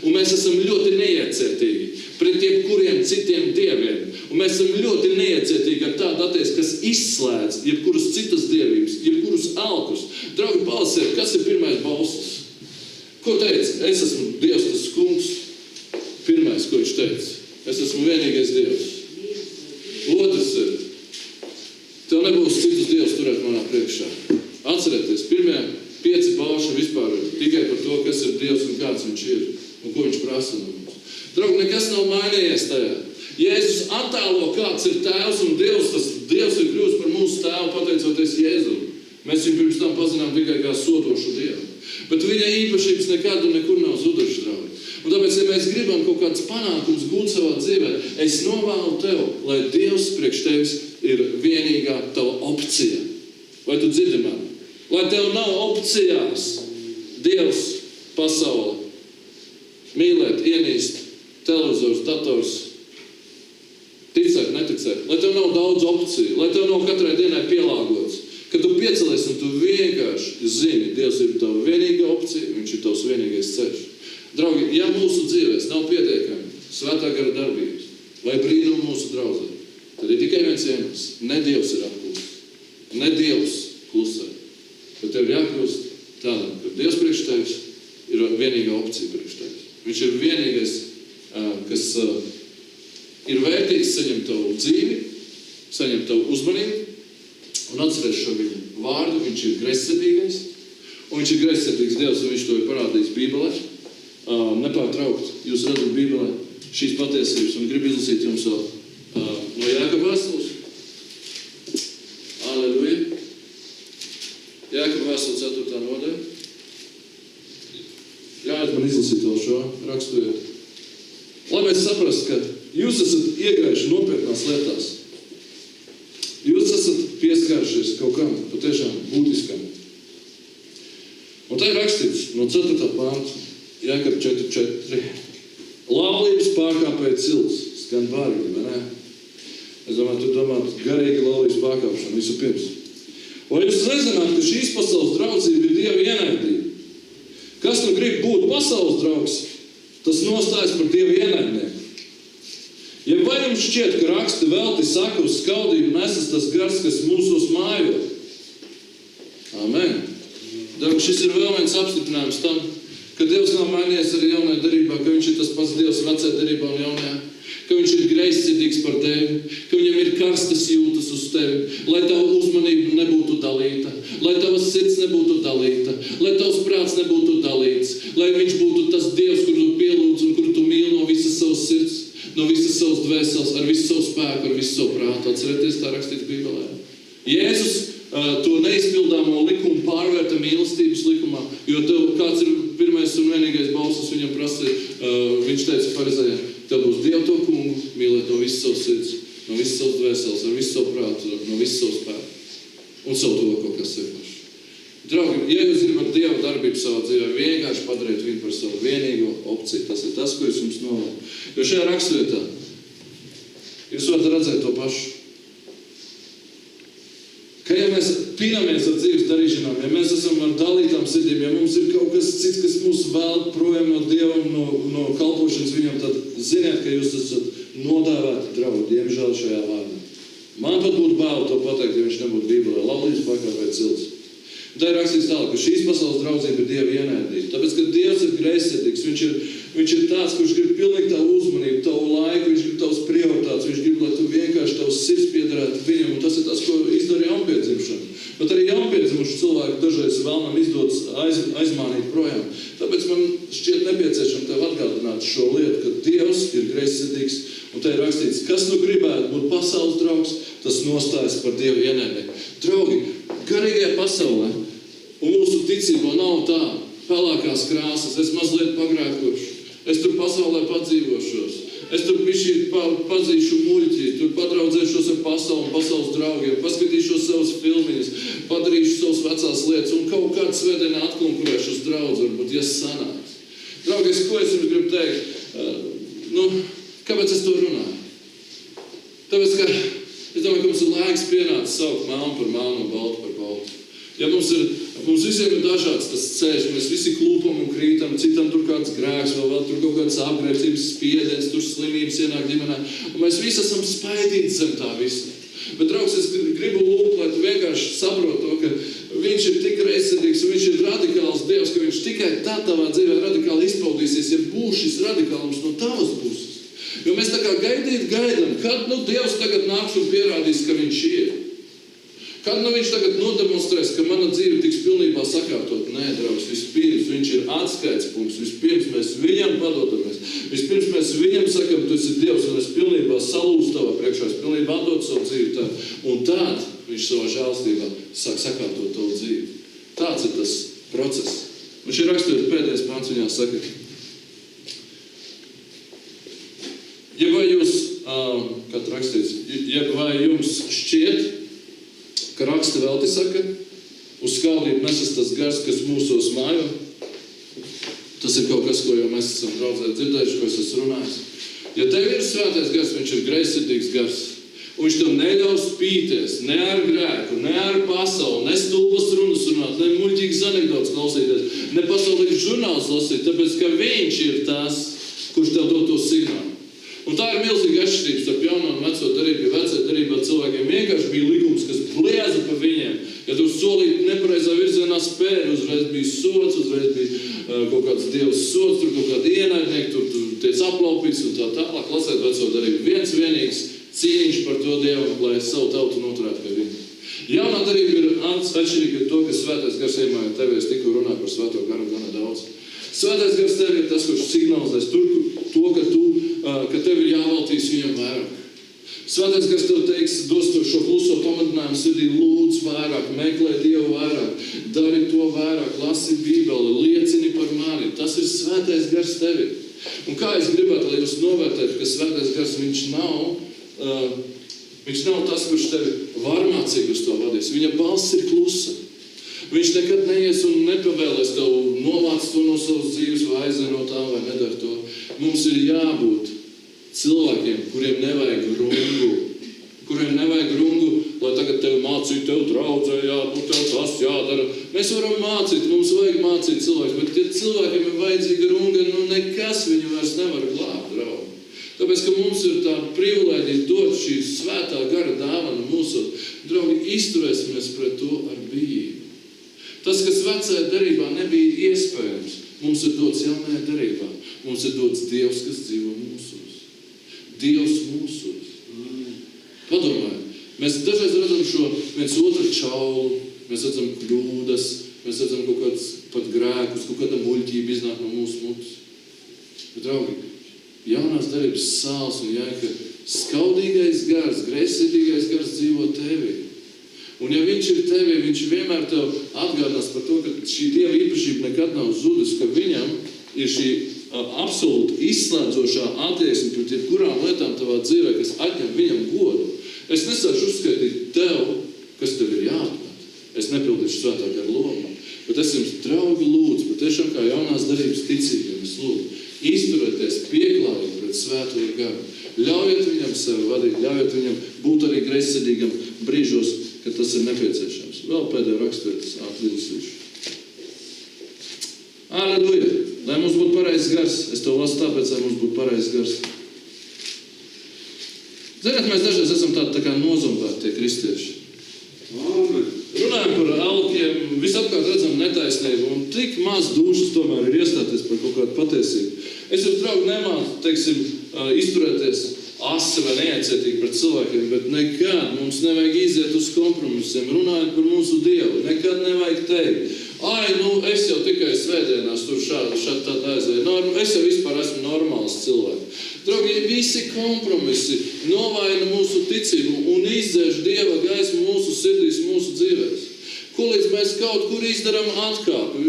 Un mēs esam ļoti neiecietīgi pret jebkuriem citiem dieviem. Un mēs esam ļoti neiecietīgi ar tādu attieksmi, kas izslēdz jebkuras citas dievības, jebkurus alkus. Draugi, palasiet, kas ir pirmais bauslis? Ko teica? Es esmu Dievs, tas kungs. Pirmais, ko viņš teica? Es esmu vienīgais Dievs. Otrs ir, tev nebūs citus dievus turēt manā priekšā. Atcerieties, pirmie 5 bauši vispār tikai par to, kas ir Dievs un kāds viņš ir un ko viņš prasa no mums. Draugi, nekas nav mainījies tajā. Jēzus attēlo, kāds ir tēvs un Dievs, tas Dievs ir kļūst par mūsu tēvu pateicoties Jēzum. Mēs viņu pirms tam pazinām tikai kā sodošu Dievu. Bet viņa īpašības nekad un nekur nav zudušas, draugi. Un tāpēc, ja mēs gribam kaut kāds panākums gūt savā dzīvē, es novēlu tev, lai Dievs priekš tevis ir vienīgā tava opcija. Vai tu dzirdi mani? Lai tev nav opcijās Dievs, pasaule, mīlēt, ienīst, televizors, dators, ticēt, neticēt. Lai tev nav daudz opciju, lai tev nav katrai dienai pielāgots. Kad tu piecelies un tu vienkārši zini, Dievs ir tava vienīgā opcija, viņš ir tavs vienīgais ceļš. Draugi, ja mūsu dzīvēs nav pietiekami svētā gara darbības vai brīnumi mūsu draudzē, tad ir tikai viens iemesls. Ne Dievs ir apklusis, ne Dievs klusē. Bet tev ir jākļūst tādam, ka Dievs priekš tevis ir vienīgā opcija priekš tevis. Viņš ir vienīgais, kas ir vērtīgs saņemt tavu dzīvi, saņemt tavu uzmanību un atceries šo viņa vārdu. Viņš ir greizsirdīgais, un viņš ir greizsirdīgs Dievs, un viņš to ir parādījis Bībelē. Nepārtraukt, jūs redzat Bībelē šīs patiesības, un gribu izlasīt jums no Jākaba vēstules. Aleluja. Jākaba vēstule 4. nodaļa. Ļaujiet man izlasīt vēl šo raksturiet. Lai mēs saprastu, ka jūs esat iegājuši nopietnās lietās. Jūs esat pieskāršies kaut kam patiešām būtiskam. Un tā ir rakstīts no 4. pānta, Jākaba 4.4. Laulības pārkāpēja cilts. Skan bārgi, vai ne? Es domāju, tu domā garīgi laulības pārkāpšanu visu pirms. Vai jūs nezināt, ka šīs pasaules draudzība ir Dieva ienaidība? Kas nu grib būt pasaules draugs, tas nostājas par Dieva ienaidnieku. Ja vai jums šķiet, ka raksti velti saka uz skaudību nesas tas gars, kas mūsos mājo? Amen. Darbi, šis ir vēl viens apstiprinājums tam, ka Dievs nav mainījies arī jaunajā derībā, ka viņš ir tas pats Dievs vecajā derībā un jaunajā, ka viņš ir greizsirdīgs par tevi, ka viņam ir karstas jūtas uz tevi, lai tava uzmanība nebūtu dalīta, lai tavas sirds nebūtu dalīta, lai tavs prāts nebūtu dalīts, lai viņš būtu tas Dievs, kuru tu pielūdz un kuru tu mīli no visas savas sirds, no visas savas dvēseles, ar visu savu spēku, ar visu savu prātu. Atcerieties, tā rakstīts Bībelē. Jēzus to neizpildāmo likumu pārvērta mīlestības likumā, jo tev kāds ir pirmais un vienīgais balsis viņam prasīja, viņš teica farizējiem, tev būs Dievu to kungu mīlēt no visas savas sirds, no visas savas dvēseles, ar visu savu prātu, no visas savu spēku un savu to kaut kas sev pašu. Draugi, ja jūs gribat Dieva darbību savā dzīvē, vienkārši padarīt viņu par savu vienīgo opciju, tas ir tas, ko es jums novēlu. Jo šajā rakstvietā jūs varat redzēt to pašu. Ka ja mēs pīnamies ar dzīves darīšanām, ja mēs esam ar dalītām sirdīm, ja mums ir kaut kas cits, kas mūs vēl projām no Dievam, no kalpošanas viņam, tad ziniet, ka jūs esat nodēvēti draugi, diemžēl šajā vārdā. Man pat būtu bail to pateikt, ja viņš nebūtu Bībelē. Laulības pārkāpēja cilts. Tā ir rakstīts tālāk, ka šīs pasaules draudzība ir Dieva ienaidība. Tāpēc, ka Dievs ir greizsirdīgs, viņš ir tāds, kurš grib pilnīgi tavu uzmanību, tavu laiku, viņš grib tavas prioritātes, viņš grib, lai tu vienkārši tavs sirds piederētu viņam, un tas ir tas, ko izdara jaunpiedzimšana. Bet arī jaunpiedzimuši cilvēki dažreiz vēlnam izdodas aizmānīt projām. Tāpēc man šķiet nepieciešams tev atgādināt šo lietu, ka Dievs ir greizsirdīgs, un te ir rakstīts, kas nu gribētu būt pasaules draugs, tas nostājas par Dievu ienaidnieku. Draugi, garīgajā pasaulē un mūsu ticībā nav tā pelākās krāsas, es mazliet pagrēkošu, es tur pasaulē padzīvošos, es tur bišķi pazīšu muļķi, tur padraudzēšos ar pasauli, pasaules draugiem, paskatīšos savas filmiņas, padarīšu savas vecās lietas un kaut kādu svētdienā atkonkurēšu uz draudzi, varbūt, ja sanāks. Draugies, ko es jums gribu teikt? Kāpēc es to runāju? Tāpēc, ka es domāju, ka mums ir laiks pienācis saukt melnu par melnu un baltu par baltu. Ja mums visiem ir dažāds tas ceļš, mēs visi klūpam un krītam, citam tur kāds grēks, vēl tur kaut kāds apgrēcības spiediens, tur slimības ienāk ģimenē, un mēs visi esam spaidīti zem tā visa. Bet, draugs, es gribu lūgt, lai tu vienkārši saprot to, ka viņš ir tik greizsirdīgs un viņš ir radikāls Dievs, ka viņš tikai tā tavā dzīvē radikāli izpaudīsies, ja būs šis radikālums no tavas puses. Jo mēs tā kā gaidām, kad Dievs tagad nāks un pierādīs, ka viņš ir. Kad viņš tagad nodemonstrēs, ka mana dzīve tiks pilnībā sakārtot? Nē, draugs, vispirms viņš ir atskaits punkts, vispirms mēs viņam padodamies, vispirms mēs viņam sakam, tu esi Dievs un es pilnībā salūstu tavā priekšā, es pilnībā atdodu savu dzīvi tā, un tad viņš savā žēlstībā sāk sakārtot tavu dzīvi. Tāds ir tas process. Un šī raksturot pēdējais pāns viņā saka, kā rakstīts, vai jums šķiet, ka raksti velti saka, uz skaldību nesas tas gars, kas mūsos mājo? Tas ir kaut kas, ko jau mēs esam draudzē dzirdējuši, ko es esmu runājis. Ja tev ir svētais gars, viņš ir greizsirdīgs gars. Un viņš tev neļaus spīties, ne ar grēku, ne ar pasauli, ne stulbas runas runāt, ne muļķīgas anekdotas klausīties, ne pasaulīgas žurnālus lasīt, tāpēc, ka viņš ir tas, kurš tev dod to signālu. Un tā ir milzīga atšķirība starp jauno un veco darību, jo vecajā darībā cilvēkiem vienkārši bija likums, kas blieza pa viņiem. Ja tu solīti nepareizā virzienā spēri, uzreiz bija sots, uzreiz bija kaut kāds dievs sots, tur kaut kādi ienaidnieki, tur tiec aplaupīts un tā tālāk. Lasēt veco darību. Viens vienīgs cīniņš par to Dievu, lai savu tautu noturētu pie viņa. Jaunā darība ir atšķirīga ar to, ka svētais gars iemāja tevi. Es tikko runāju par svēto garu gana daudz. Svētais gars tevi ir tas, kurš signalizēs ka tev ir jāveltīs viņam vairāk. Svētais gars tev teiks, dos tev šo kluso pamudinājumu sirdī, lūdz vairāk, meklē Dievu vairāk, dari to vairāk, lasi Bībeli, liecini par mani. Tas ir svētais gars tevi. Un kā es gribētu, lai jūs novērtētu, ka svētais gars viņš nav tas, kurš tevi varmācīgi uz to vadīs. Viņa balss ir klusa. Viņš nekad neies un nepavēlēs tev novāc to no savas dzīves vai aizvien no tā vai nedara to. Mums ir jābūt cilvēkiem, kuriem nevajag rungu, lai tagad tevi mācītu, tev draudzē jābūt, tev tas jādara. Mēs varam mācīt, mums vajag mācīt cilvēkus, bet ja cilvēkiem ir vajadzīga runga, nekas viņu vairs nevar glābt, draugi. Tāpēc, ka mums ir tā privilēģija dot šī svētā gara dāvana mūsu, draugi, izturēsimies pret to ar bijību. Tas, kas vecajā darībā nebija iespējams, mums ir dots jaunajā darībā. Mums ir dots Dievs, kas dzīvo mūsos. Dievs mūsos. Padomājiet, mēs dažreiz redzam šo viens otru čaulu, mēs redzam kļūdas, mēs redzam kaut kāds pat grēkus, kaut kāda muļķība iznāk no mūsu mutes. Bet, draugi, jaunās darības sāls un jāka skaudīgais gars, greizsirdīgais gars dzīvo tevī. Un ja viņš ir tevī, viņš vienmēr tev atgādinās par to, ka šī Dieva īpašība nekad nav zudus, ka viņam ir šī absolūti izslēdzošā attieksme pret jebkurām lietām tavā dzīvē, kas atņem viņam godu. Es nesāšu uzskaitīt tev, kas tev ir jāatmet. Es nepildīšu svētā gara lomu. Bet es jums, draugi, lūdzu, patiešām kā jaunās darības ticīgiem, es lūdzu, izturēties pieklājīgi pret svēto garu. Ļaujiet viņam sevi vadīt, ļaujiet viņam būt arī greizsirdīgam brīžos, kad tas ir nepieciešams. Vēl pēdējo raksturētas atļūsīšu. Aleluja! Lai mums būtu pareizs gars. Es to lasu tāpēc, lai mums būtu pareizs gars. Ziniet, mēs dažreiz esam tā kā nozombēti tie kristieši. Runājam par alkiem, visapkārt redzam netaisnību, un tik maz dušas tomēr ir iestāties par kaut kādu patiesību. Es jūs, draugi, nemāku, izturēties asi vai neiecietīgi pret cilvēkiem, bet nekad mums nevajag iziet uz kompromisiem, runājot par mūsu Dievu. Nekad nevajag teikt, es jau tikai svētdienās tur šādi tāda aizvēju. Es jau vispār esmu normāls cilvēks. Draugi, visi kompromisi novaina mūsu ticību un izdzēš Dieva gaismu mūsu sirdīs, mūsu dzīvēs. Ko līdz mēs kaut kur izdaram atkāpi.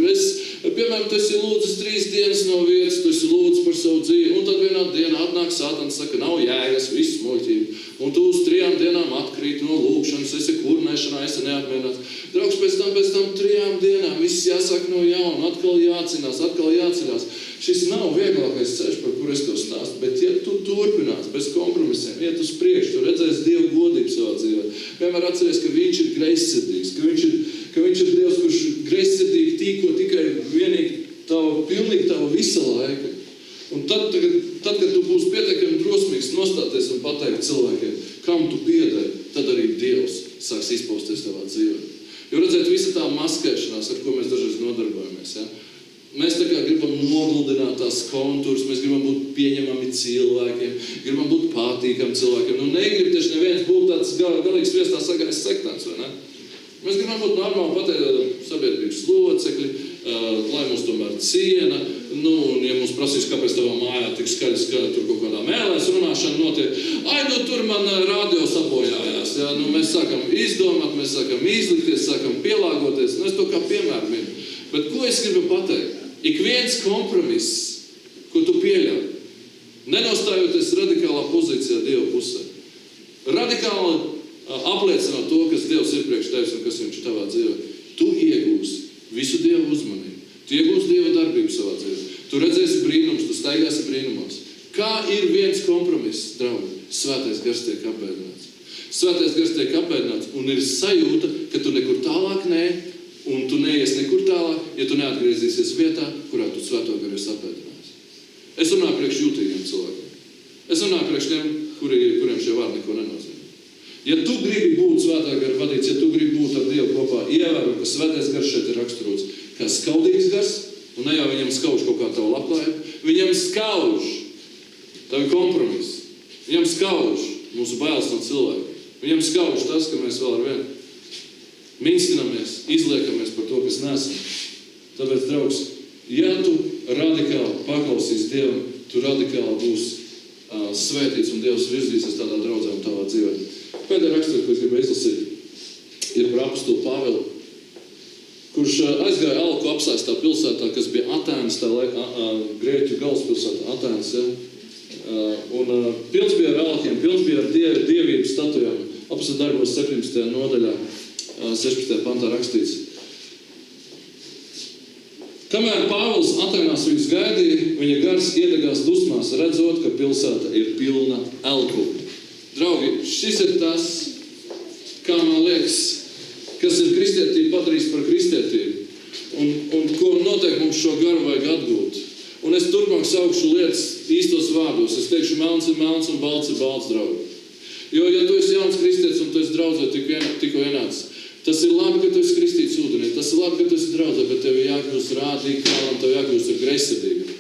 Piemēram, tu esi lūdzis 3 dienas no vietas, tu esi lūdzis par savu dzīvi, un tad vienā dienā atnāk Sātans, saka, nav jēgas, viss muļķība. Un tu uz 3 dienām atkrīt no lūkšanas, esi kurnēšanā, esi neapmierināts. Draugs, pēc tam 3 dienām viss jāsāk no jauna, atkal jāceļās. Šis nav vieglākais ceļš, par kur es tev stāstu, bet ja tu turpinās bez kompromisiem, iet uz priekšu, tu redzēsi Dievu godību savā dzīvē. Vienmēr atceries, ka viņš ir greizsirdīgs, ka viņš ir Dievs, kurš greizsirdīgi tīko tikai vienīgi pilnīgi tava visa laika. Un tad, kad tu būsi pietiekami drosmīgs nostāties un pateikt cilvēkiem, kam tu piedari, tad arī Dievs sāks izpausties tavā dzīvē. Jo redzēt, visa tā maskēšanās, ar ko mēs dažreiz nodarbojamies, ja? Mēs tā kā gribam nogludināt tās kontūras, mēs gribam būt pieņemami cilvēkiem, gribam būt patīkami cilvēkiem. Negrib taču neviens būt tāds galīgs viestā sagājis sektāns, vai ne? Mēs gribam būt normāli pateikt sabiedrības locekļi, lai mūs tomēr ciena. Un ja mums prasīs, kāpēc tavā mājā tik skaļi tur kaut kādā mēlēs runāšana notiek, tur man radio sabojājās. Ja? Mēs sākam izdomāt, mēs sākam izlikties, sākam pielāgoties. Es to kā piemēru minu. Bet ko es gribu pateikt? Ik viens kompromiss, ko tu pieļauj, nenostājoties radikālā pozīcijā Dieva pusē, radikāli apliecinot to, kas Dievs ir priekš tevis un kas viņš ir tavā dzīvē. Tu iegūsi visu Dievu uzmanību. Tu iegūsi Dieva darbību savā dzīvē. Tu redzēsi brīnums, tu staigāsi brīnumos. Kā ir viens kompromiss, draugi? Svētais Gars tiek apbēdināts. Svētais Gars tiek apbēdināts un ir sajūta, ka tu nekur tālāk un tu neies nekur tālāk, ja tu neatgriezīsies vietā, kurā tu Svēto Garu esi apbēdinājis. Es runāju priekš jūtīgiem cilvēkiem. Es runāju priekš tiem, kuriem šie vārdi neko nenozīmē. Ja tu gribi būt Svētā Gara vadīts, ja tu gribi būt ar Dievu kopā, ievēro, ka Svētais Gars šeit ir raksturots kā skaudīgs gars, un ne jau viņam skauž kaut kā tavu labklājību, viņam skauž tavi kompromiss, viņam skauž mūsu bailes no cilvēka, viņam skauž tas, ka mēs vēl ar vienu minstinamies, izliekamies par to, kas nesam. Tāpēc, draugs, ja tu radikāli paklausīs Dievam, tu radikāli būsi svētīts un Dievs virzīsies tādā draudzē un tavā dzīvē. Pēdējā raksturā, ko es gribēju izlasīt, ir par apostolu Pāvilu, kurš aizgāja Alku apsēstā pilsētā, kas bija Atēnas, tā grieķu galvaspilsēta, Atēnas, ja? Un pilns bija ar alkiem, pilns bija ar dievības statujām. Apostolu darbos 17. nodaļā, 16. pantā rakstīts. Kamēr Pāvils Atēnās viņus gaidīja, viņa gars iedegās dusmās, redzot, ka pilsēta ir pilna elku. Draugi, šis ir tas, kā man liekas, kas ir kristietība padarījis par kristietību un ko noteikti mums šo garu vajag atgūt. Un es turpmāk saukšu lietas īstos vārdos. Es teikšu, melns ir melns un balts ir balts, draugi. Jo, ja tu esi jauns kristietis un tu esi draudzē tikko ienācis, tas ir labi, ka tu esi kristīts ūdenī, tas ir labi, ka tu esi draudzē, bet tev jākļūst rādīgam, tev jākļūst greizsirdīgam.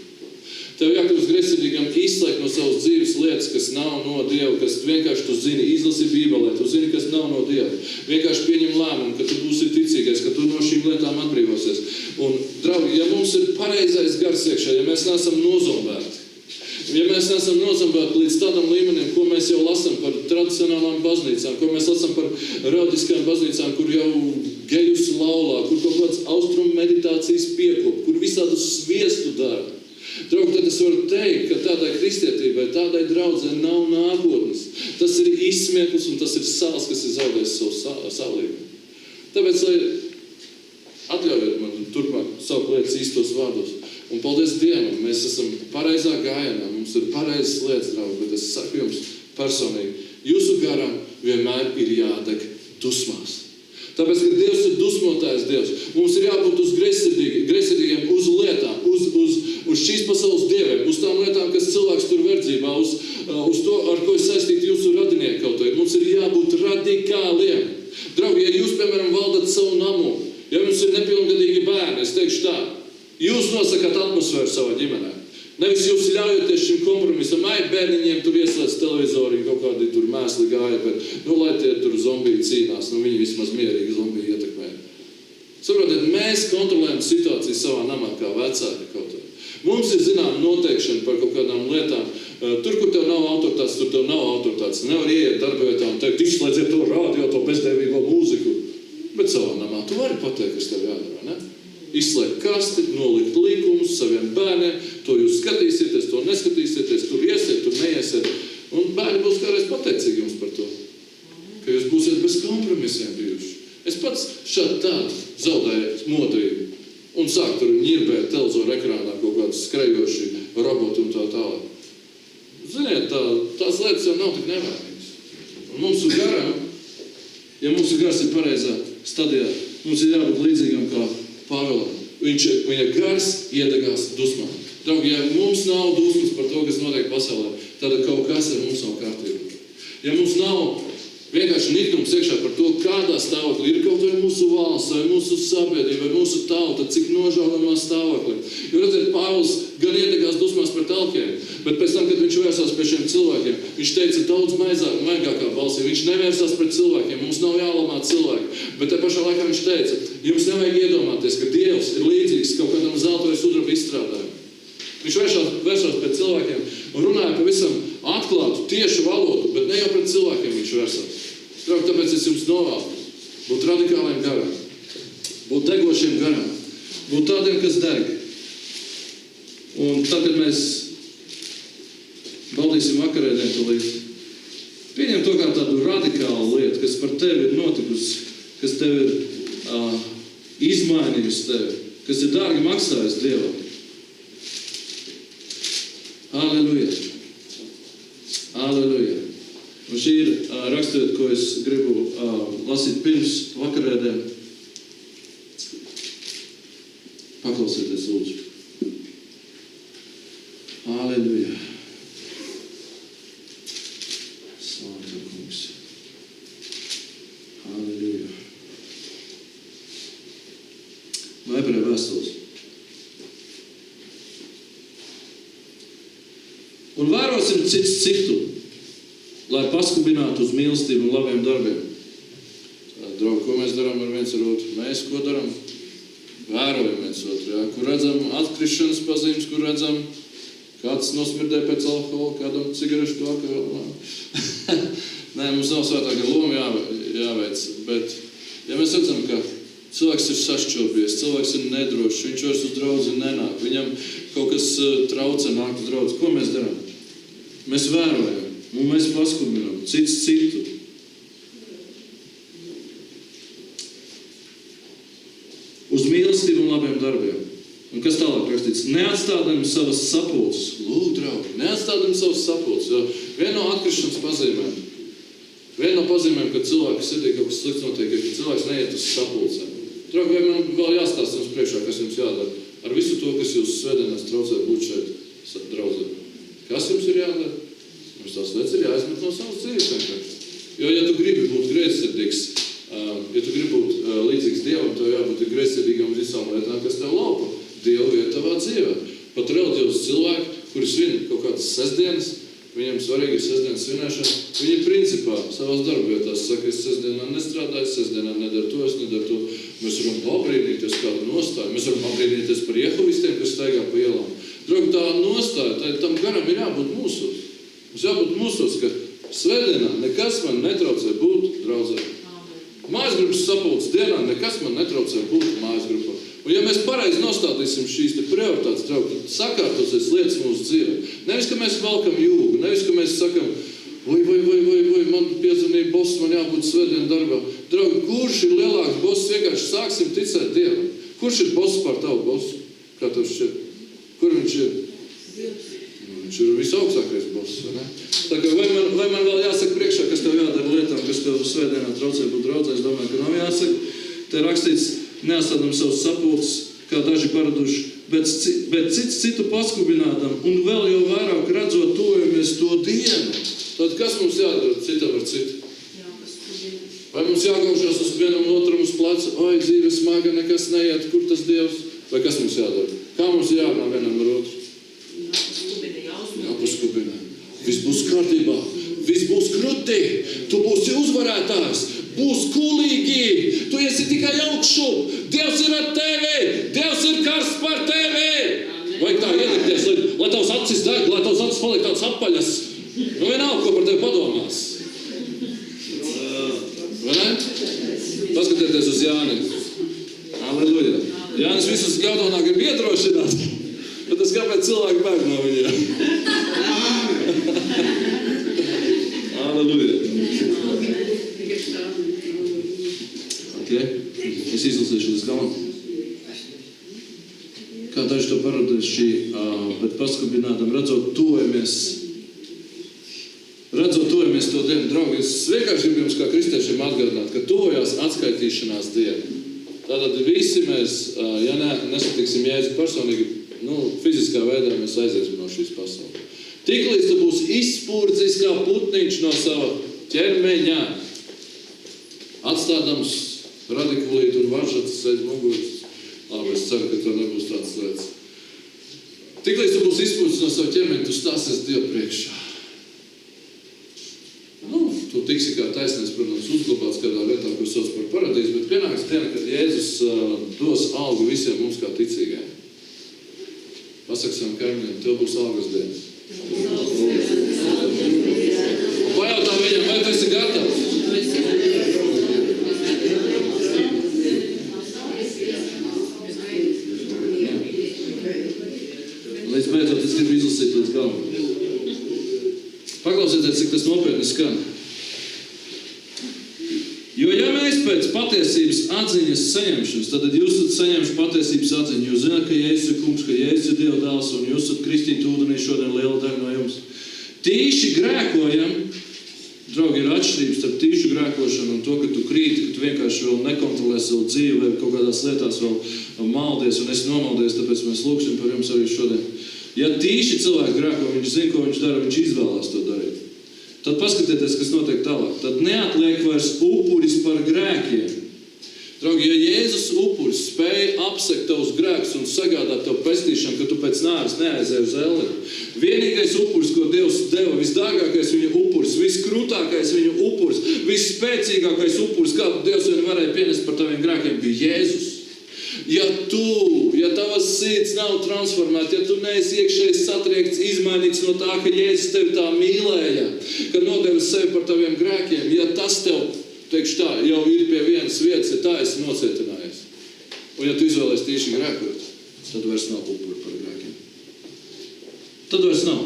Tev jākļūst greizsirdīgam, izslēgt no savas dzīves lietas, kas nav no Dieva, kas vienkārši tu zini, izlasi Bībelē, tu zini, kas nav no Dieva. Vienkārši pieņem lēmumu, ka tu būsi ticīgais, ka tu no šīm lietām atbrīvosies. Un, draugi, ja mums ir pareizais gars iekšā, ja mēs neesam nozombēti, ja mēs neesam nozombēti līdz tādam līmenim, ko mēs jau lasam par tradicionālām baznīcām, ko mēs lasam par reliģiskām baznīcām, kur jau gejus laulā, kur kaut kāds austrumu meditācijas piekop, kur visādu sviestu dara. Draugi, tad es varu teikt, ka tādai kristietībai, tādai draudzē nav nākotnes. Tas ir izsmieklis un tas ir sāls, kas ir zaudējis savu salību. Tāpēc, lai atļaujiet man turpmāk saukt lietas īstos vārdos. Un paldies Dievam, mēs esam pareizā gājienā, mums ir pareizas lietas, draugi, bet es saku jums personīgi, jūsu garam vienmēr ir jādeg dusmās. Tāpēc, ka Dievs ir dusmotājs Dievs. Mums ir jābūt uz greizsirdīgiem, uz lietām, uz šīs pasaules dieviem, uz tām lietām, kas cilvēks tur verdzībā, uz to, ar ko ir saistīti jūsu radinieki kaut vai. Mums ir jābūt radikāliem. Draugi, ja jūs, piemēram, valdat savu namu, ja jums ir nepilngadīgi bērni, es teikšu tā, jūs nosakāt atmosfēru savā ģimenē. Nevis jūs ļaujoties šim kompromisam, bērniņiem tur ieslēdz televizori, kaut kādi tur mēsli gāja, bet, lai tie tur zombiji cīnās, viņi vismaz mierīgi zombiji ietekmē. Saprotiet, mēs kontrolējam situāciju savā namā kā vecāki kaut kā. Mums ir zinām noteikšana par kaut kādām lietām. Tur, kur tev nav autoritātes, tur tev nav autoritātes. Nevar ieiet darbavietā un teikt, izslēdziet to rādio, to bezdevīgo mūziku. Bet savā namā tu vari pateikt, kas tev jādara, ne? Izslēgt kasti, nolikt likumus saviem bērniem, to jūs skatīsieties, to neskatīsieties, tur iesiet, tur neiesiet. Un bērni būs kādreiz pateicīgi jums par to, ka jūs būsiet bez kompromisiem bijuši. Es pats šādi tādu zaudēju modrību un sāku tur ņirbēt televizoru ekrānā kaut kādus skrejoši roboti un tā tālāk. Ziniet, tās lietas jau nav tik nevērtīgas. Un mums ir garām, ja mums ir gars ir pareizā stadijā, mums ir jābūt līdzīgam kā Pāvilam. Viņa gars iedegās dusmā. Draugi, ja mums nav dusmas par to, kas notiek pasaulē, tad kaut kas ar mums nav kārtībā. Ja mums nav vienkārši niknums iekšā par to, kādā stāvoklī ir kaut vai mūsu valsts, vai mūsu sabiedrība, vai mūsu tauta, cik nožēlojamā stāvoklī. Jo redzēt, Pāvils gan iedegās dusmās pret elkiem, bet pēc tam, kad viņš vērsās pie šiem cilvēkiem, viņš teica daudz maigākā balsī. Viņš nevērsās pret cilvēkiem, mums nav jālamā cilvēki. Bet te pašā laikā viņš teica, jums nevajag iedomāties, ka Dievs ir līdzīgs kaut kādam zelta vai sudraba izstrādājumam. Viņš vērsās pret cilvēkiem un runāja pavisam atklātu, tiešu valodu, bet ne jau pret cilvēkiem viņš vērsās. Draugi, tāpēc es jums novēlu būt radikāliem garām, būt degošiem garām, būt tādiem, kas deg. Un tad, kad mēs baudīsim vakarēdienu tūlīt, Pieņem to kā tādu radikālu lietu, kas par tevi ir notikusi, kas tevi ir izmainījusi tevi, kas ir dārgi maksājis Dievam. Halleluja! Halleluja! Un šī ir raksturvieta, ko es gribu lasīt pirms vakarēdēm. Paklausieties, lūdzu. Halleluja! Slavu Tev, kungs. Halleluja! No Ebreju vēstules. Un vērosim cits citu, lai paskubinātu uz mīlestību un labiem darbiem. Draugi, ko mēs darām ar viens ar otru? Mēs ko darām? Vērojam viens otru, jā? Kur redzam atkrišanas pazīmes, kur redzam, kāds nosmirdē pēc alkohola, kādam cigarešu to, ka... Nē, mums nav svētākā loma jāveic, bet ja mēs redzam, ka cilvēks ir sašķelbies, cilvēks ir nedrošs, viņš vairs uz draudzi nenāk, viņam kaut kas traucē nāk uz draudzi, ko mēs darām? Mēs vērojam. Un mēs paskubinām cits citu. Uz mīlestību un labiem darbiem. Un kas tālāk rakstīts? Neatstādām savas sapulces. Lūk, draugi, neatstādām savas sapulces. Jo viena no atkrišanas pazīmēm. Viena no pazīmēm, kad cilvēki sirdī kaut kas slikts notiek, ka cilvēks neiet uz sapulcēm. Draugi, vai man vēl jāstāst jums priekšā, kas jums jādara? Ar visu to, kas jūs svētdienās traucē būt šeit draudzē. Kas jums ir jādara? Mums tās lietas ir jāizmet no savas dzīves vienkārši. Jo, ja tu gribi būt grēksirdīgs, ja tu gribi būt līdzīgs Dievam, tev jābūt grēksirdīgam uz visām lietām, kas tev laupa Dievu vietu tavā dzīvē. Pat reliģiozi cilvēki, kuri svin kaut kādas sestdienas, viņiem svarīgi ir sestdienas svinēšana, viņi principā savās darbavietās saka, es sestdienā nestrādāju, sestdienā nedaru to, es nedaru to. Mēs varam pabrīnīties kādu nostāju, mēs varam pabrīnīties par jehovistiem, kas staigā pa ielām. Draugi, tā nostāja, tam garam ir jābūt mūsos. Mums jābūt mūsos, ka svētdienā nekas man netraucē būt draudzē. Mājasgrupas sapulces dienā nekas man netraucē būt mājasgrupā. Un ja mēs pareizi nostādīsim šīs te prioritātes, draugi, tad sakārtosies lietas mūsu dzīvē. Nevis, ka mēs valkam jūgu, nevis, ka mēs sakam, vai, man piezvanīja boss, man jābūt svētdien darbā. Draugi, kurš ir lielāks boss? Vienkārši sāksim ticēt Dievam. Kurš ir boss par tavu bossu? Kā tev šķiet? Kur viņš ir? Viņš ir visaugstākais boss, vai ne? Tā kā vai man vēl jāsaka priekšā, kas tev jādara lietām, kas tev svētdienā traucē būt draudzē? Es domāju, ka nav jāsaka. Te rakstīts, neatstādam savus sapulces, kā daži paraduši, bet cits citu paskubinādam, un vēl jau vairāk redzot tojamies to dienu. Tad kas mums jādara citam ar citu? Vai mums jāgaužās uz vienam otram uz pleca? Oi, dzīve smaga, nekas neiet, kur tas Dievs? Vai kas mums jādara? Kā mums jārunā vienam ar otru? Jāpaskubina. Viss būs kārtībā. Viss būs krutī. Tu būsi uzvarētājs. Būs kulīgi. Tu esi tikai augšu. Dievs ir ar tevi. Dievs ir karsts par tevi. Vajag tā ielikties, lai tavs acis deg, lai tavs acis paliek tāds apaļas. Nu vienalga, ko par tevi padomās. Vai ne? Paskatieties uz Jāni. Halleluja. Jānis visus gaudonā grib iedrošināt. Bet tas kāpēc cilvēki bēg no viņiem? Halleluja. Okay. Es izlasīšu līdz galam. Kā daži to paradījuši, bet paskubinādam, redzot tojamies to dienu. Draugi, es vienkārši gribu jums kā kristiešiem atgādināt, ka tojās atskaitīšanās diena. Tātad visi mēs, ja nesatiksim Jēzu personīgi, fiziskā veidā mēs aiziesim no šīs pasaules. Tiklīdz tu būsi izspurdzis kā putniņš no sava ķermeņa, atstādams radikulīti un varžatas aiz muguras. Labi, es ceru, ka to nebūs tāds lietas. Tiklīdz tu būsi izspurdzis no sava ķermeņa, tu stāsies Dievu priekšā. Tu tiksi kā taisnēs, protams, uzglabāts kādā vietā, ko sauc par paradīzi, bet pienāks diena, kad Jēzus dos algu visiem mums kā ticīgajiem. Pasaka savam kaimiņam, tev būs algas diena. Un pajautā viņam, vai tu esi gatavs? Līdz beidzot, es gribu izlasīt līdz galam. Paklausieties, cik tas nopietni skan. patiesības atziņas saņemšanas, tad jūs esat saņemši patiesības atziņu. Jūs zināt, ka Jēzus ir kungs, ka Jēzus ir Dieva dēls, un jūs esat kristīti ūdenī šodien liela daļa no jums. Tīši grēkojam, draugi, ir atšķirības starp tīšu grēkošanu un to, ka tu krīti, ka tu vienkārši vēl nekontrolē savu dzīvi vai kaut kādās lietās vēl maldies un esi nomaldies, tāpēc mēs lūksim par jums arī šodien. Ja tīši cilvēki grēko, viņš zina, ko viņš dara, viņš izvēlās to darīt. Tad paskatieties, kas notiek tālāk. Tad neatliek vairs upuris par grēkiem. Draugi, ja Jēzus upuris spēja apsekt tavus grēkus un sagādāt tev pestīšanu, ka tu pēc nāves neaizēji uz elli, vienīgais upuris, ko Dievs deva, visdārgākais viņa upuris, viskrūtākais viņa upuris, visspēcīgākais upuris, kādu Dievs vien varēja pienest par taviem grēkiem, bija Jēzus. Ja tavas sirds nav transformēta, ja tu neesi iekšēji satriekts, izmainīts no tā, ka Jēzus tevi tā mīlēja, ka nodevis sevi par taviem grēkiem, ja tas tev, teikšu tā, jau ir pie vienas vietas, ja tā esi nocietinājies, un ja tu izvēlies tīši grēkot, tad vairs nav upuri par grēkiem. Tad vairs nav.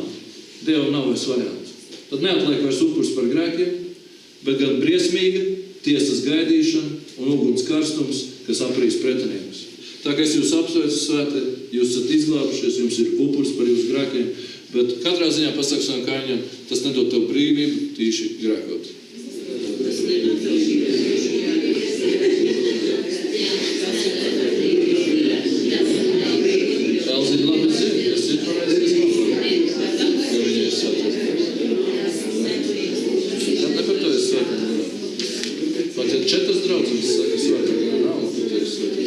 Dievam nav vairs variantu. Tad neatliek vairs upuris par grēkiem, bet gan briesmīga tiesas gaidīšana un uguns karstums, kas aprīs pretiniekus. Tā kā es jūs apsveicu svētē, jūs esat izglābušies, jums ir upuris par jūsu grēkiem, bet katrā ziņā pasaka savam kaimiņam, tas nedod tev brīvību tīši grēkot. Elzīt, labi zini, es zinu pareizi, jo viņa ir svētā. Ne par to es svētā. Pat ja 4 draudzenes saka svētā, nav, tad ir svētā.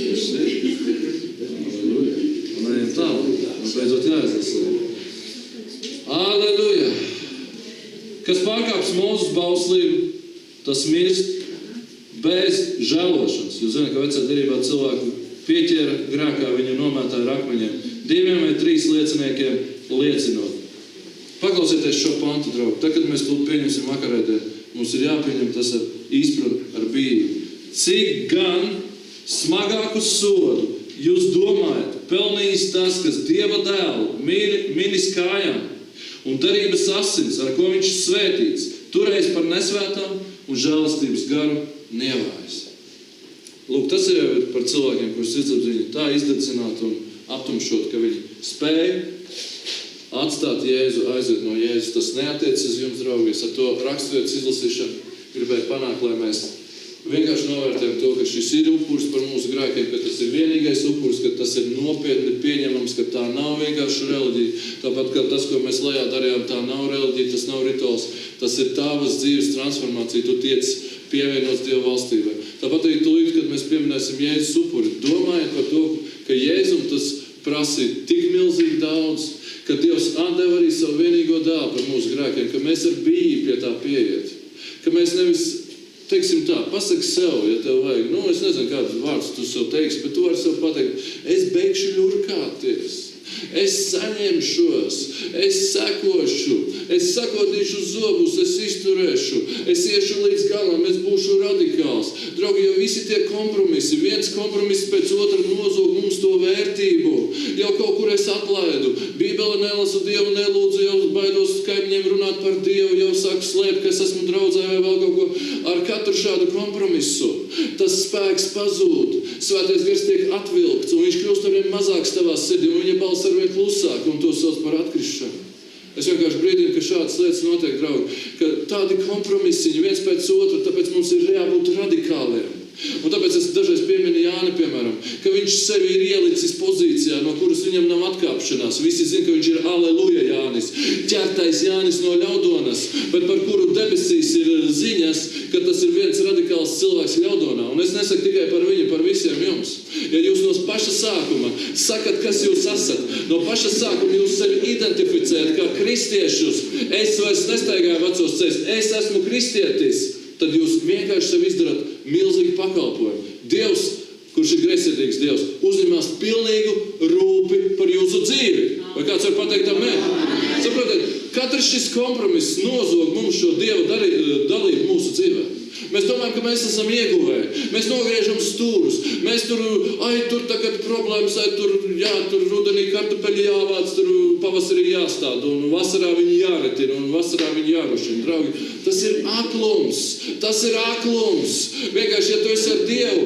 Aleluja. Un ejam tālāk. Un beidzot jāaizies. Aleluja. Kas pārkāps Mūzes bauslību, tas mirst bez žēlošanas. Jūs zināt, ka vecā derībā cilvēku pieķēra grēkā, viņu nomētāja ar akmeņiem. 2 vai 3 lieciniekiem liecinot. Paklausieties šo pantu, draugi. Tad, kad mēs to pieņemsim vakarēdē, mums ir jāpieņem tas ar izpratni, ar bību. Cik gan smagāku sodu jūs domājat, pelnījis tas, kas Dieva dēlu minis kājām un darības asins, ar ko viņš svētīts, turējis par nesvētām un žēlastības garu nievājis. Lūk, tas ir par cilvēkiem, kurus sirdsapziņa tā izdedzināt un aptumšot, ka viņi spēja atstāt Jēzu, aiziet no Jēzus. Tas neatiecas uz jums, draugi. Ar to raksturvietas izlasīšanu gribēju panākt, lai mēs vienkārši novērtējam to, ka šis ir upuris par mūsu grēkiem, ka tas ir vienīgais upuris, ka tas ir nopietni pieņemams, ka tā nav vienkārši reliģija. Tāpat, ka tas, ko mēs lejā darījām, tā nav reliģija, tas nav rituāls, tas ir tavas dzīves transformācija, tu tiec pievienots Dieva valstībai. Tāpat arī tūlīt, kad mēs pieminēsim Jēzus upuri, domājot par to, ka Jēzum tas prasīja tik milzīgi daudz, ka Dievs atdeva arī savu vienīgo dēlu par mūsu grēkiem, ka mēs ar bību pie tā pieiet, ka mēs nevis teiksim tā, pasaki sev, ja tev vajag, es nezinu, kādus vārdus tu sev teiksi, bet tu vari sev pateikt, es beigšu ļurkāties, es saņemšos, es sekošu, es sakodīšu zobus, es izturēšu, es iešu līdz galam, es būšu radikāls. Draugi, jo visi tie kompromisi, viens kompromiss pēc otra nozog mums to vērtību, jau kaut kur es atlaidu, Bībele nelasu Dievu, nelūdzu, jau baidos kaimiņiem runāt par Dievu, jau saku slēpt, ka es esmu draudzē vai vēl kaut ko. Ar katru šādu kompromisu tas spēks pazūd, svētais gars tiek atvilkts, un viņš kļūst arvien mazāks tavā sirdī, un viņa balss arvien klusāk, un to sauc par atkrišanu. Es vienkārši brīdinu, ka šādas lietas notiek, draugi, ka tādi kompromisiņi viens pēc otru, tāpēc mums ir jābūt radikāliem. Un tāpēc es dažreiz pieminu Jāni, piemēram, ka viņš sevi ir ielicis pozīcijā, no kuras viņam nav atkāpšanās. Visi zina, ka viņš ir Aleluja Jānis, ķertais Jānis no ļaudonas, bet par kuru debesīs ir ziņas, ka tas ir viens radikāls cilvēks ļaudonā. Un es nesaku tikai par viņu, par visiem jums. Ja jūs no paša sākuma sakat, kas jūs esat, no paša sākuma jūs sevi identificējat kā kristiešus, es vairs nestaigāju vecos ceļus, es esmu kristietis, tad jūs vienkārši sev izdarat milzīgu pakalpojumu. Dievs, kurš ir greizsirdīgs Dievs, uzņemās pilnīgu rūpi par jūsu dzīvi. Vai kāds var pateikt amēn? Saprotiet, katrs šis kompromiss nozog mums šo Dieva dalību mūsu dzīvē. Mēs domājam, ka mēs esam ieguvēji. Mēs nogriežam stūrus. Mēs tur tagad problēmas, tur rudenī kartupeļi jāvāc, tur pavasarī jāstāda, un vasarā viņi jāretina, un vasarā viņi jārušina. Draugi, tas ir aklums. Tas ir aklums. Vienkārši, ja tu esi ar Dievu,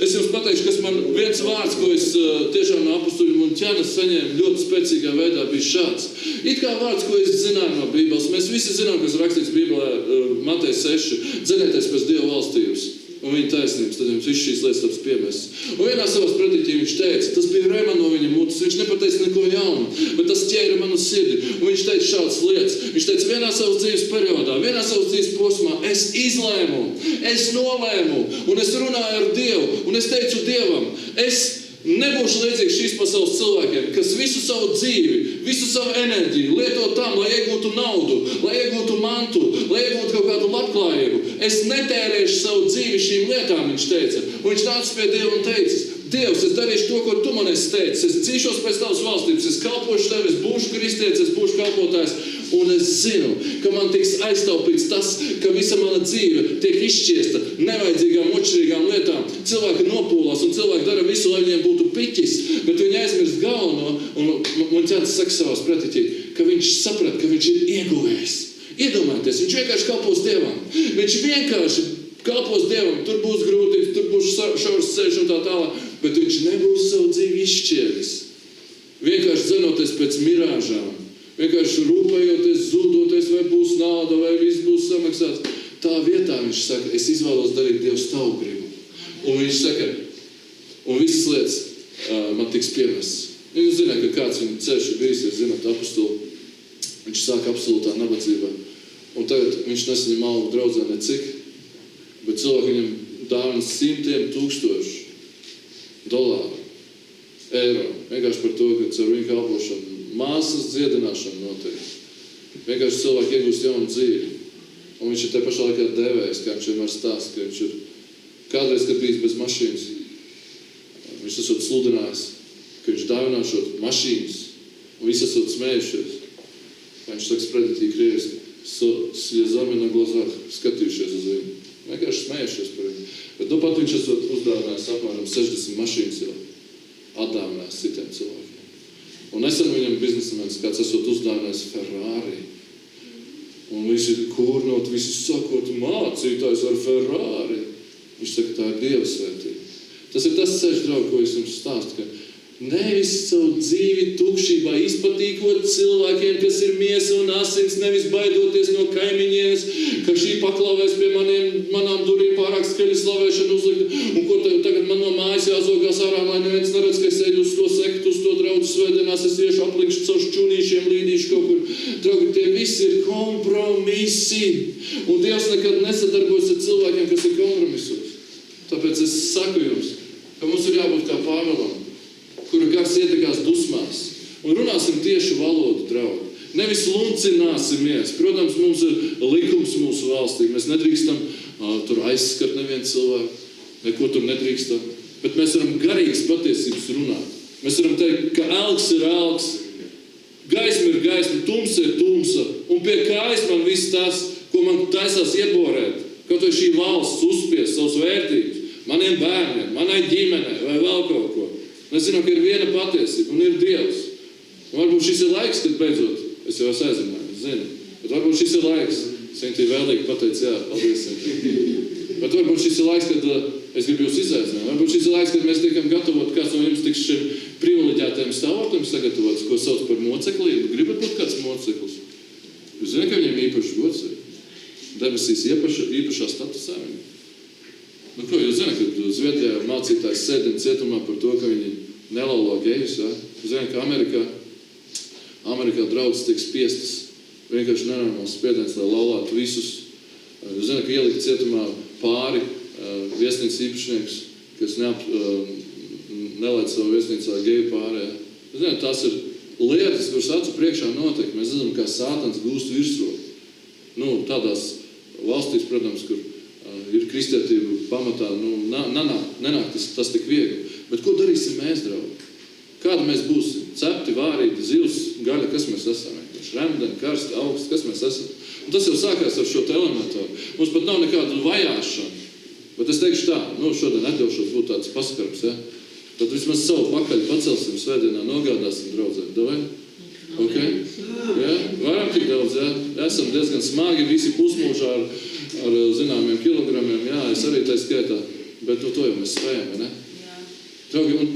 es jums pateikšu, kas man viens vārds, ko es tiešām no apustuļu Munķēnas saņēmu ļoti spēcīgā veidā, bija šāds. It kā vārds, ko es zināju no Bībeles, mēs visi zinām, kas rakstīts Bībelē, Mateja 6, dzenieties pēc Dieva valstības un viņa taisnības, tad jums viss šīs lietas taps piemestas. Un vienā savas prediķī viņš teica, tas bija rema no viņa mutes, viņš nepateica neko jaunu, bet tas ķēra manu sirdi. Un viņš teica šādas lietas. Viņš teica, vienā savas dzīves periodā, vienā savas dzīves posmā, es izlēmu, es nolēmu, un es runāju ar Dievu, un es teicu Dievam, es nebūšu līdzīgs šīs pasaules cilvēkiem, kas visu savu dzīvi, visu savu enerģiju lieto tam, lai iegūtu naudu, lai iegūtu mantu, lai iegūtu kaut kādu labklājību. Es netērēšu savu dzīvi šīm lietām, viņš teica. Un viņš nāca pie Dieva un teica, Dievs, es darīšu to, ko tu man esi teicis. Es cīšos pēc tavas valstības, es kalpošu tevi, es būšu kristietis, es būšu kalpotājs. Un es zinu, ka man tiks aiztaupīts tas, ka visa mana dzīve tiek izšķiesta nevajadzīgām, otršķirīgām lietām. Cilvēki nopūlās un cilvēki dara visu, lai viņiem būtu piķis, bet viņi aizmirst galveno. Un man ķēns saka savās pretiķī, ka viņš saprat, ka viņš ir ieguvējis. Iedomājieties, viņš vienkārši kalpos Dievam. Viņš vienkārši kalpos Dievam. Tur būs grūtības, tur būs šaurs ceļš un tā tālāk, bet viņš nebūs savu dzīvi izšķēris. Vienkārši dzenoties pēc mirāžām. Vienkārši rūpējoties, zudoties, vai būs nauda, vai viss būs samaksāts. Tā vietā viņš saka, es izvēlos darīt Dievs tavu gribu. Un viņš saka, un visas lietas man tiks piemestas. Jūs zināt, ka kāds viņa ceļš ir bijis, jūs zināt, apostoli. Viņš sāk absolūtā nabadzībā. Un tagad viņš nesaņem algu draudzē necik, bet cilvēki viņam dāvina $100,000 eiro. Vienkārši par to, ka caur viņu kalpošanu māsas dziedināšana notiek. Vienkārši cilvēki iegūst jaunu dzīvi. Un viņš ir te pašā laikā devējis, kā viņš vienmēr stāsta, ka viņš ir kādreiz, kad bijis bez mašīnas. Viņš esot sludinājis, ka viņš dāvināšot mašīnas, un visi esot smējušies. Viņš saka, sprediķī krieviski, slezami na glazāk skatījušies uz viņu. Vienkārši smējušies par viņu. Bet nu pat viņš esot uzdāvinājis apmēram 60 mašīnas jau atdāvinājis citiem cilvēkiem. Un nesen viņam biznesmenis kāds esot uzdāvinājis Ferrari. Un visi kurnot, visi sakot, mācītājs ar Ferrari. Viņš saka, tā ir Dieva svētība. Tas ir tas ceļš, draugi, ko es jums stāstu, ka nevis savu dzīvi tukšībā izpatīkot cilvēkiem, kas ir miesa un asins, nevis baidoties no kaimiņienes, ka šī paklavēs pie manām durīm pārāk skaļi slavēšanu uzlikt, un ko tagad man no mājas jāzogās ārā, lai neviens neredz, ka es eju uz to sektu, uz to draudzu svētdienās, es iešu aplikšu caur šķunīšiem, līdīšu kaut kur. Draugi, tie visi ir kompromisi, un Dievs nekad nesadarbojas ar cilvēkiem, kas ir kompromisos. Tāpēc es saku jums, ka mums ir jābūt kā Pāvēlam, kura gars iedegās dusmās. Un runāsim tiešu valodu, draugi. Nevis luncināsimies. Protams, mums ir likums mūsu valstī. Mēs nedrīkstam tur aizskart nevienu cilvēku. Neko tur nedrīkstam. Bet mēs varam garīgas patiesības runāt. Mēs varam teikt, ka elks ir elks, gaisma ir gaisma, tumsa ir tumsa. Un pie kājas man viss tas, ko man taisās ieborēt. Kaut vai šī valsts uzspies savus vērtības. Maniem bērniem, manai ģimenei vai vēl kaut ko. Mēs zinām, ka ir viena patiesība un ir Dievs. Un varbūt šis ir laiks, kad beidzot, es jau esmu aizrunājis, zinu, bet varbūt šis ir laiks, Sintī vēlīgi pateic, jā, paldies, Sintī. Bet varbūt šis ir laiks, kad es gribu jūs izaicināt. Varbūt šis ir laiks, kad mēs tiekam gatavot, kāds no jums tiks šim privileģētajiem stāvoklim sagatavots, ko sauc par moceklību. Gribat būt kāds moceklis? Jūs zināt, ka viņiem īpaši gods ir? Debesīs īpašā statusā viņi. Nu ko, jūs zināt, ka Zviedrijā mācītājs sēdina cietumā par to, ka viņi nelaulo gejus, jā? Jūs zināt, ka Amerikā draudzes tiek spiestas vienkārši nenormāls spiediens, lai laulātu visus. Jūs zināt, ka ielikt cietumā pāri viesnīcas īpašnieks, kas nelaid savu viesnīcā geju pārējā. Jūs zināt, tās ir lietas, kuras acu priekšā notiek. Mēs zinām, kā Sātans gūst virsroku. Nu, tādās valstīs, protams, kur ir kristietība pamatā, nenāk tas tik viegli. Bet ko darīsim mēs, draugi? Kāda mēs būsim? Cepti, vārīti, zivs, gaļa, kas mēs esam? Remdeni, karsti, augsti, kas mēs esam? Un tas jau sākās ar šo te elementāru. Mums pat nav nekādu vajāšanu. Bet es teikšu tā, šodien atļaušos būt tāds paskarbs, ja? Tad vismaz savu pakaļ pacelsim, svētdienā nogādāsim draudzēm. Davai? Ok? Ja? Varam tik daudz, ja? Esam diezgan smagi, visi pusmūžā ar zināmiem kilogramiem, jā, es arī tā skaitā. Bet to jau mēs spējam, ne? Draugi, un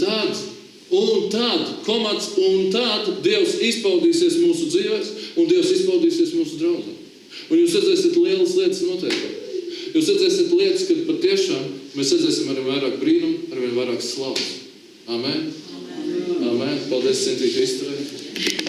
tad Dievs izpaudīsies mūsu dzīvēs, un Dievs izpaudīsies mūsu draudzē. Un jūs redzēsiet lielas lietas notiekot. Jūs redzēsiet lietas, kad patiešām mēs redzēsim arvien vairāk brīnumu, arvien vairāk slavas. Amen. Amen. Paldies, centīgi izturēt.